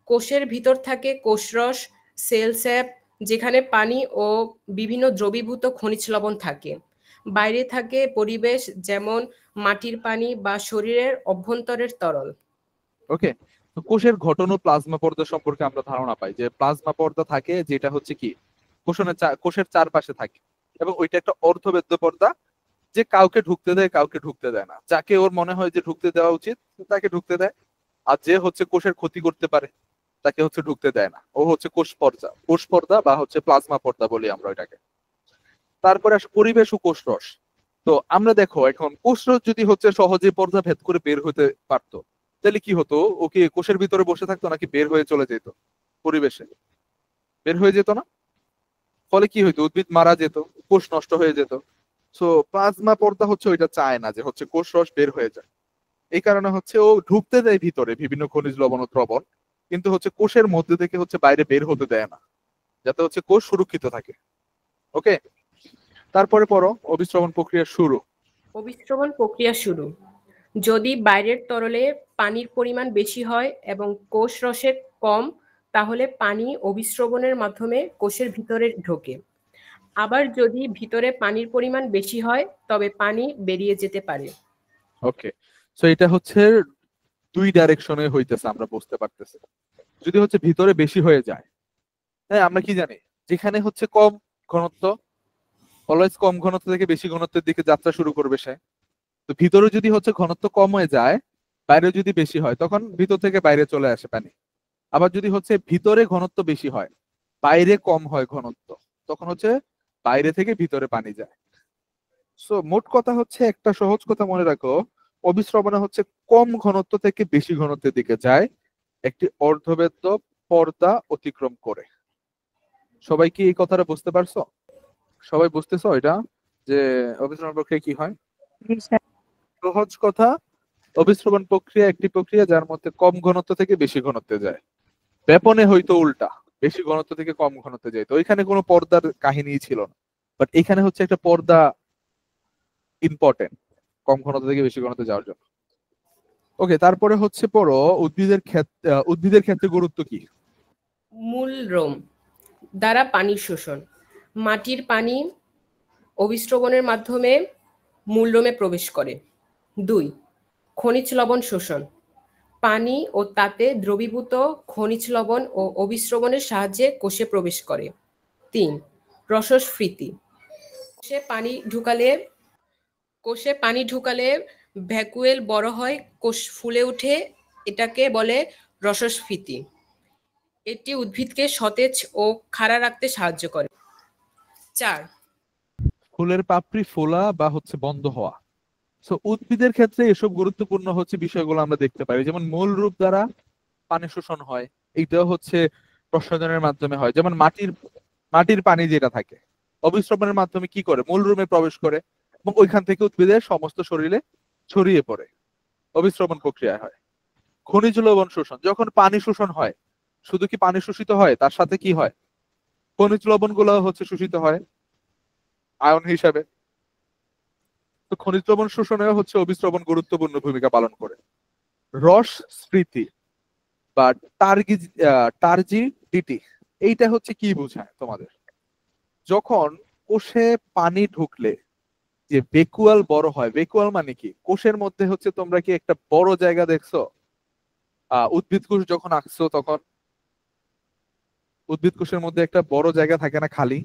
কোষের ভিতর থাকে কোষরস, সেল স্যাপ, যেখানে পানি ও বিভিন্ন দ্রবীভূত খনিজ লবণ থাকে। বাইরে থাকে পরিবেশ, যেমন মাটির পানি বা শরীরের অভ্যন্তরের তরল। ওকে, তো কোষের গঠন ও প্লাজমা পর্দা সম্পর্কে আমরা ধারণা পাই যে প্লাজমা পর্দা থাকে যেটা হচ্ছে কি কোষের চারপাশে থাকে, এবং ওইটা একটা অর্ধবৃত্ত পর্দা যে কাউকে ঢুকতে দেয় কাউকে ঢুকতে দেয় না। যাকে ওর মনে হয় যে ঢুকতে দেওয়া উচিত তাকে ঢুকতে দেয়, আর যে হচ্ছে কোষের ক্ষতি করতে পারে তাকে হচ্ছে ঢুকতে দেয় না। ও হচ্ছে কোষ পর্দা বা হচ্ছে প্লাজমা পর্দা বলি আমরা ওইটাকে। তারপরে আসে পরিবেশ ও কোষরস। তো আমরা দেখো এখন কোষরস যদি হচ্ছে সহজে পর্দা ভেদ করে বের হতে পারতো তাহলে কি হতো? ও কি কোষের ভিতরে বসে থাকতো নাকি বের হয়ে চলে যেত? পরিবেশে বের হয়ে যেত না। ফলে কি হইতো? উদ্ভিদ মারা যেত, কোষ নষ্ট হয়ে যেত। সো প্লাজমা পর্দা হচ্ছে ওইটা চায় না যে হচ্ছে কোষ রস বের হয়ে যায়। এই কারণে হচ্ছে ও ঢুকতে দেয় ভিতরে বিভিন্ন খনিজ লবণ ও দ্রবণ, কিন্তু হচ্ছে কোষের মধ্যে থেকে হচ্ছে বাইরে বের হতে দেয় না, যাতে হচ্ছে কোষ সুরক্ষিত থাকে। ওকে, তারপরে পড়ো অবিশ্রবণ প্রক্রিয়া শুরু। অবিশ্রবণ প্রক্রিয়া শুরু। যদি বাইরের তরলে পানির পরিমাণ বেশি হয় এবং কোষ রসের কম, তাহলে পানি অবিশ্রবণের মাধ্যমে কোষের ভিতরে ঢোকে। আবার যদি ভিতরে পানির পরিমাণ বেশি হয় তবে পানি বেরিয়ে যেতে পারে। ওকে, সো এটা হচ্ছে দুই ডাইরেকশনে হইতেছে, আমরা বুঝতে পারতেছি। যদি হচ্ছে ভিতরে বেশি হয়ে যায়, হ্যাঁ আমরা কি জানি যেখানে হচ্ছে কম ঘনত্ব, অলওয়েজ কম ঘনত্ব থেকে বেশি ঘনত্বের দিকে যাত্রা শুরু করবে সে। তো ভিতরে যদি হচ্ছে ঘনত্ব কম হয়ে যায়, বাইরে যদি বেশি হয়, তখন ভিতর থেকে বাইরে চলে আসে পানি। আবার যদি হচ্ছে ভিতরে ঘনত্ব বেশি হয়, বাইরে কম হয় ঘনত্ব, তখন হচ্ছে বাইরে থেকে ভিতরে পানি যায়। সো মোট কথা হচ্ছে, একটা সহজ কথা মনে রাখো, অবিশ্রবণে হচ্ছে কম ঘনত্ব থেকে বেশি ঘনত্বের দিকে যায় একটি অর্ধবৃত্ত পর্দা অতিক্রম করে। সবাই কি এই কথাটা বুঝতে পারছো? সবাই বুঝতেছো এটা যে অবিশ্রবণ প্রক্রিয়া কি হয়? সহজ কথা, অবিশ্রবণ প্রক্রিয়া একটি প্রক্রিয়া যার মধ্যে কম ঘনত্ব থেকে বেশি ঘনত্বে যায়। ব্যাপনে হয়তো উল্টা, বেশি ঘনত্ব থেকে কম ঘনত্বে যায়। তো ওইখানে কোনো পর্দার কাহিনী ছিল না, বাট এখানে হচ্ছে একটা পর্দা ইম্পর্টেন্ট কম ঘনত্ব থেকে বেশি ঘনত্বে যাওয়ার জন্য। ওকে, তারপরে হচ্ছে পড়ো উদ্ভিদের ক্ষেত্রে গুরুত্ব কি। মূলরোম দ্বারা পানির শোষণ। মাটির পানি অবিশ্রবণের মাধ্যমে মূলরোমে প্রবেশ করে। 2. খনিজ লবণ শোষণ। পানি ও তাতে দ্রবীভূত খনিজ লবণ ও অবিশ্রবণের সাহায্যে কোষে প্রবেশ করে। 3. রসস্ফীতি। কোষে পানি ঢুকালে ভ্যাকুয়েল বড় হয়, কোষ ফুলে ওঠে, এটাকে বলে রসস্ফীতি। এটি উদ্ভিদকে সতেজ ও খাড়া রাখতে সাহায্য করে। 4. ফুলের পাপড়ি ফোলা বা হচ্ছে বন্ধ হওয়া। সো উদ্ভিদের ক্ষেত্রে এসব গুরুত্বপূর্ণ হচ্ছে বিষয়গুলো আমরা দেখতে পারি, যেমন মূল রূপ দ্বারা পানি শোষণ হয়, এইটাও হচ্ছে প্রসারণের মাধ্যমে হয়। যেমন মাটির পানি যেটা থাকে অবিশ্রবণের মাধ্যমে কি করে, মূল রুমে প্রবেশ করে এবং ওইখান থেকে উদ্ভিদের সমস্ত শরীরে ছড়িয়ে পড়ে, অবিশ্রবণ প্রক্রিয়া হয়। খনিজ লবণ শোষণ, যখন পানি শোষণ হয় শুধু কি পানি শোষিত হয়, তার সাথে কি হয়, খনিজ লবণ গুলো হচ্ছে শোষিত হয় আয়ন হিসাবে। তো খনিজ লবণ শোষণেও হচ্ছে অবিশ্রবণ গুরুত্বপূর্ণ ভূমিকা পালন করে। রস স্ফীতি বা টার্জিডিটি, এইটা হচ্ছে কি বোঝায় তোমাদের, যখন কোষে পানি ঢুকলে যে ভেকুয়াল বড় হয়। ভেকুয়াল মানে কি, কোষের মধ্যে হচ্ছে তোমরা কি একটা বড় জায়গা দেখছো, উদ্ভিদ কোষ যখন আঁকছো তখন উদ্ভিদ কোষের মধ্যে একটা বড় জায়গা থাকে না খালি,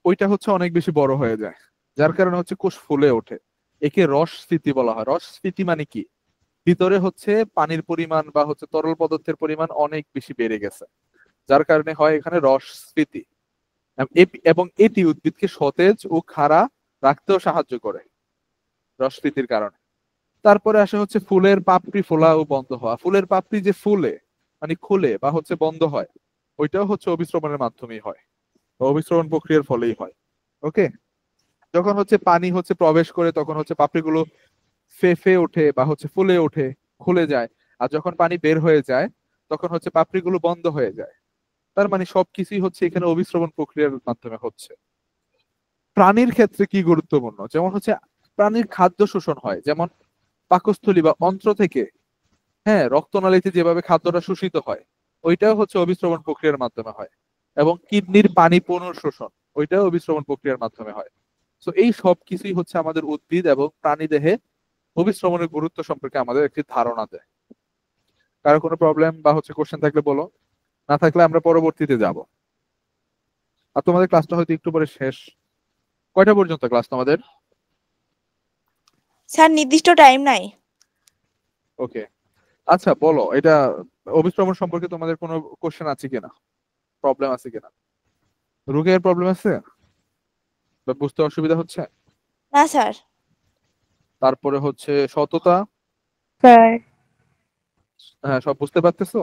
ওইটা হচ্ছে অনেক বেশি বড় হয়ে যায়, যার কারণে হচ্ছে কোষ ফুলে ওঠে। একে রস স্ফীতি বলা হয়। রস স্ফীতি মানে কি, ভিতরে হচ্ছে পানির পরিমাণ বা হচ্ছে তরল পদার্থের পরিমাণ অনেক বেশি বেড়ে গেছে, যার কারণে হয় এখানে রস স্ফীতি। এবং এটি উদ্ভিদকে সতেজ ও খাড়া রাখতেও সাহায্য করে রস স্ফীতির কারণে। তারপরে আসে হচ্ছে ফুলের পাপড়ি ফোলা ও বন্ধ হওয়া। ফুলের পাপড়ি যে ফুলে মানে খুলে বা হচ্ছে বন্ধ হয়, ওইটাও হচ্ছে অবিশ্রবণের মাধ্যমেই হয়, অবিশ্রবণ প্রক্রিয়ার ফলেই হয়। ওকে, যখন হচ্ছে পানি হচ্ছে প্রবেশ করে তখন হচ্ছে পাপড়িগুলো ফেফে ওঠে বা হচ্ছে ফুলে ওঠে, খুলে যায়। আর যখন পানি বের হয়ে যায় তখন হচ্ছে পাপড়িগুলো বন্ধ হয়ে যায়। তার মানে সবকিছুই হচ্ছে এখানে অবিশ্রবণ প্রক্রিয়ার মাধ্যমে হচ্ছে। প্রাণীর ক্ষেত্রে কি গুরুত্বপূর্ণ, যেমন হচ্ছে প্রাণীর খাদ্য শোষণ হয়, যেমন পাকস্থলী বা অন্ত্র থেকে, হ্যাঁ, রক্তনালীতে যেভাবে খাদ্যটা শোষিত হয় ওইটাও হচ্ছে অবিশ্রবণ প্রক্রিয়ার মাধ্যমে হয়। এবং কিডনির পানি পুনঃশোষণ, ওইটাও অবিশ্রবণ প্রক্রিয়ার মাধ্যমে হয়। তো এই সব কিছুই হচ্ছে আমাদের উদ্ভিদ এবং প্রাণী দেহে অবিশ্রবণের গুরুত্ব সম্পর্কে আমাদের একটি ধারণা দেয়। কারো কোনো প্রবলেম বা হচ্ছে কোশ্চেন থাকলে বলো, না থাকলে আমরা পরবর্তীতে যাব। আর তোমাদের ক্লাসটা হয়তো একটু পরে শেষ। কয়টা পর্যন্ত ক্লাস তোমাদের? স্যার নির্দিষ্ট টাইম নাই। ওকে, আচ্ছা বলো, এটা অবিশ্রবণ সম্পর্কে তোমাদের কোনো কোশ্চেন আছে কিনা, প্রবলেম আছে কিনা? রুকের প্রবলেম আছে বা বুঝতে অসুবিধা হচ্ছে? না স্যার। তারপরে হচ্ছে সততা, স্যার। হ্যাঁ সব বুঝতে পারতেছো?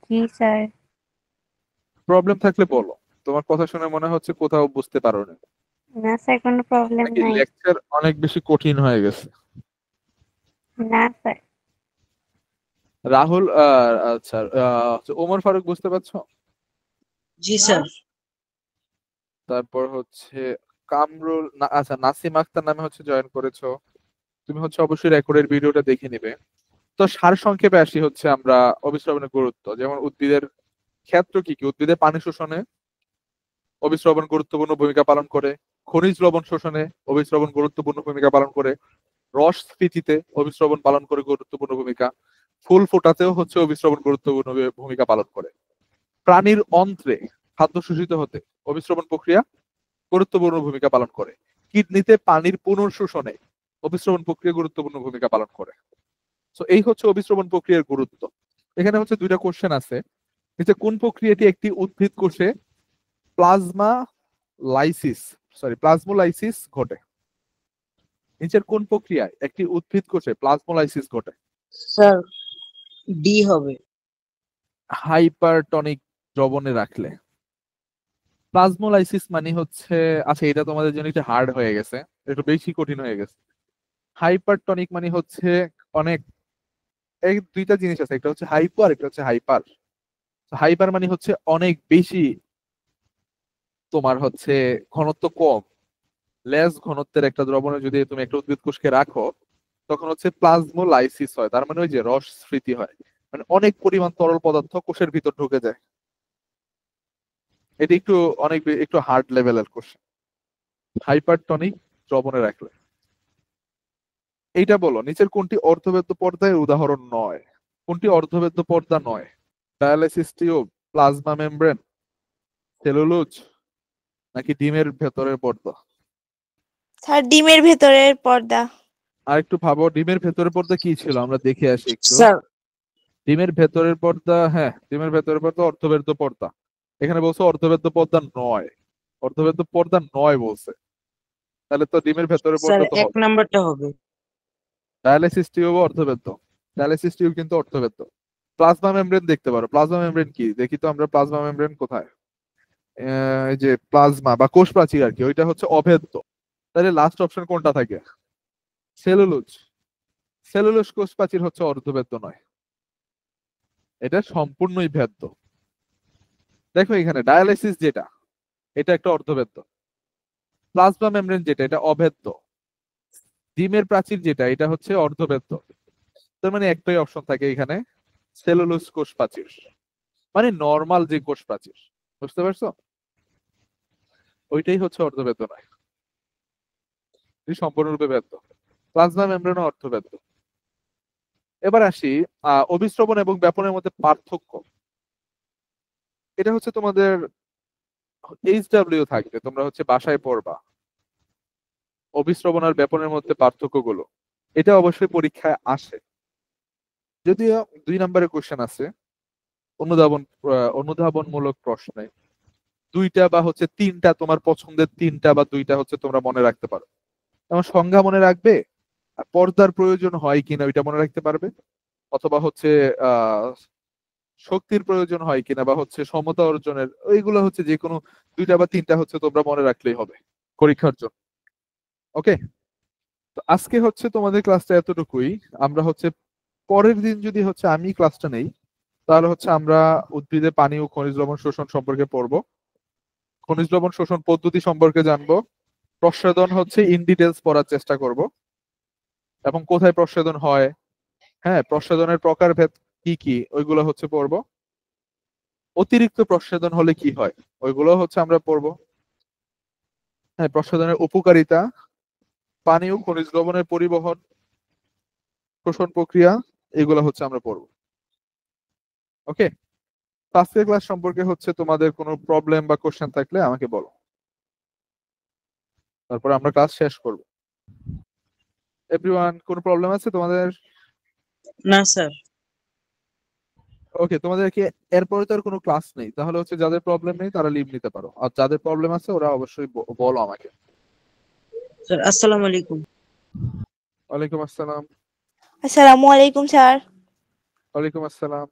জি স্যার। প্রবলেম থাকলে বলো, তোমার কথা শুনে মনে হচ্ছে কোথাও বুঝতে পারো না, না স্যার, কোনো প্রবলেম নাকি নাই। লেকচার অনেক বেশি কঠিন হয়ে গেছে? না স্যার। রাহুল আচ্ছা, ওমর ফারুক বুঝতে পারছো? জি স্যার। তারপর হচ্ছে কামরুল আচ্ছা নাসিম আক্তার নামে হচ্ছে জয়েন করেছো। তুমি হচ্ছে অবশ্যই রেকর্ডের ভিডিওটা দেখে নিবে। তো সার সংক্ষেপে আসি হচ্ছে আমরা অবিশ্রবণের গুরুত্ব, যেমন উদ্ভিদের ক্ষেত্র কি কি, উদ্ভিদের পানি শোষণে অবিশ্রবণ গুরুত্বপূর্ণ ভূমিকা পালন করে, খনিজ লবণ শোষণে অবিশ্রবণ গুরুত্বপূর্ণ ভূমিকা পালন করে, রস স্ফীতিতে অবিশ্রবণ পালন করে গুরুত্বপূর্ণ ভূমিকা, ফুল ফোটাতেও হচ্ছে অবিশ্রবণ গুরুত্বপূর্ণ ভূমিকা পালন করে, প্রাণীর অন্ত্রে খাদ্য শোষিত হতে অবিশ্রবণ প্রক্রিয়া গুরুত্বপূর্ণ ভূমিকা পালন করে, কিডনিতে পানির পুনঃশোষণে অবিশ্রবণ প্রক্রিয়া গুরুত্বপূর্ণ ভূমিকা পালন করে। তো এই হচ্ছে অবিশ্রবণ প্রক্রিয়ার গুরুত্ব। এখানে হচ্ছে দুইটা কোশ্চেন আছে, নিচে কোন প্রক্রিয়াটি একটি উদ্ভিদ কোষে প্লাজমোলাইসিস ঘটে? নিচের কোন প্রক্রিয়ায় একটি উদ্ভিদ কোষে প্লাজমোলাইসিস ঘটে? স্যার ডি হবে। হাইপারটনিক দ্রবণে রাখলে। প্লাজমোলাইসিস মানে হচ্ছে, আচ্ছা এটা তোমাদের জন্য একটু হার্ড হয়ে গেছে, একটু বেশি কঠিন হয়ে গেছে। হাইপারটনিক মানে হচ্ছে অনেক, এই দুইটা জিনিস আছে, একটা হচ্ছে হাইপো আর একটা হচ্ছে হাইপার। হাইপার মানে হচ্ছে অনেক বেশি, তোমার হচ্ছে ঘনত্ব কম, লেস ঘনত্বের একটা দ্রবণে যদি তুমি একটা উদ্ভিদ কোষকে রাখো তখন হচ্ছে প্লাজমোলাইসিস হয়। তার মানে ওই যে রস স্ফীতি হয়, মানে অনেক পরিমাণ তরল পদার্থ কোষের ভিতর ঢুকে যায়। এটি একটু একটু হার্ড লেভেলের কোশ্চেন, হাইপারটনিক দ্রবণে রাখলে। এইটা বলো, নিচের কোনটি অর্ধবেদ্য পর্দায় উদাহরণ নয়? কোনটি অর্ধবেদ্য পর্দা নয়? Dialysis tube, plasma membrane, cellulose, নাকি ডিমের ভেতরের পর্দা? স্যার ডিমের ভেতরের পর্দা। আর একটু ভাবো ডিমের ভেতরের পর্দা কি ছিল, আমরা দেখে আসি একটু। স্যার ডিমের ভেতরের পর্দা, হ্যাঁ ডিমের ভেতরের পর্দা অর্ধবেদ্য পর্দা। এখানে বলছে অর্ধবেদ্য পর্দা নয়, অর্ধবেদ্য পর্দা নয় বলছে, তাহলে তো ডিমের ভেতরের স্যার পর্দা তো 1 হবে। নাম্বারটা হবে। ডায়ালাইসিস টিউব অর্ধবেদ্য, ডায়ালাইসিস টিউব কিন্তু অর্ধবেদ্য। প্লাজমা মেমব্রেন দেখতে পারো, প্লাজমা মেমব্রেন কি দেখি তো আমরা, প্লাজমা মেমব্রেন কোথায়, এই যে প্লাজমা বা কোষ প্রাচীর আর কি, ওইটা হচ্ছে অভেদ্য। তাহলে লাস্ট অপশন কোনটা থাকে? সেলুলোজ। সেলুলোজ কোষ প্রাচীর হচ্ছে অর্ধবেদ্য নয়, এটা সম্পূর্ণই ভেদ্য। দেখো এখানে ডায়ালাইসিস যেটা, এটা একটা অর্ধবেদ্য। প্লাজমা মেমব্রেন যেটা, এটা অভেদ্য। ডিমের প্রাচীর যেটা, এটা হচ্ছে অর্ধবেদ্য। তার মানে একটাই অপশন থাকে এখানে, সেলুলোজ কোষ প্রাচীর, মানে নর্মাল যে কোষ প্রাচীর, বুঝতে পারছো? ওইটাই হচ্ছে অর্ধবেদ্য নয়, এটি সম্পূর্ণরূপে বেদ্য। প্লাজমা মেমব্রেনও অর্ধবেদ্য। এবার আসি অভিস্রবণ এবং ব্যাপনের মধ্যে পার্থক্য। এটা হচ্ছে তোমাদের HW থাকবে, তোমরা হচ্ছে বাসায় পড়বা অভিস্রবণ আর ব্যাপনের মধ্যে পার্থক্যগুলো। এটা অবশ্যই পরীক্ষায় আসে, যদিও 2 নম্বরের কোশ্চেন আছে অনুধাবনমূলক প্রশ্নে। 2টা বা হচ্ছে 3টা তোমার পছন্দের, 3টা বা 2টা হচ্ছে তোমরা মনে রাখতে পারো। যেমন সংজ্ঞা মনে রাখবে, আর পর্দার প্রয়োজন হয় কিনা ওইটা মনে রাখতে পারবে, অথবা হচ্ছে আহ শক্তির প্রয়োজন হয় কিনা, বা হচ্ছে সমতা অর্জনের, ওইগুলো হচ্ছে যে কোনো 2টা বা 3টা হচ্ছে তোমরা মনে রাখলেই হবে পরীক্ষার জন্য। ওকে, তো আজকে হচ্ছে তোমাদের ক্লাসটা এতটুকুই। আমরা হচ্ছে পরের দিন যদি হচ্ছে আমি ক্লাসটা নেই, তাহলে হচ্ছে আমরা উদ্ভিদে পানি ও খনিজ লবণ শোষণ সম্পর্কে পড়বো, খনিজ লবণ শোষণ পদ্ধতি সম্পর্কে জানবো, প্রস্বেদন হচ্ছে ইন ডিটেলস পড়ার চেষ্টা করব, এবং কোথায় প্রস্বেদন হয়, হ্যাঁ প্রস্বেদনের প্রকারভেদ কি কি ওইগুলো হচ্ছে পড়বো, অতিরিক্ত প্রস্বেদন হলে কি হয় ওইগুলো হচ্ছে আমরা পড়বো, হ্যাঁ প্রস্বেদনের উপকারিতা, পানি ও খনিজ লবণের পরিবহন, শোষণ প্রক্রিয়া, এগুলো হচ্ছে আমরা পড়বো। ওকে, আজকের ক্লাস সম্পর্কে হচ্ছে তোমাদের কোনো প্রবলেম বা কোশ্চেন থাকলে আমাকে বলো, তারপর আমরা ক্লাস শেষ করব। এভরিওয়ান, কোনো প্রবলেম আছে তোমাদের? না স্যার। ওকে, তোমাদের কি এরপরে তো আর কোনো ক্লাস নেই, তাহলে হচ্ছে যাদের প্রবলেম নেই তারা লিভ নিতে পারো, আর যাদের প্রবলেম আছে ওরা অবশ্যই বলো আমাকে। স্যার আসসালামু আলাইকুম। ওয়ালাইকুম আসসালাম। আসসালামু আলাইকুম স্যার। ওয়ালাইকুম আসসালাম।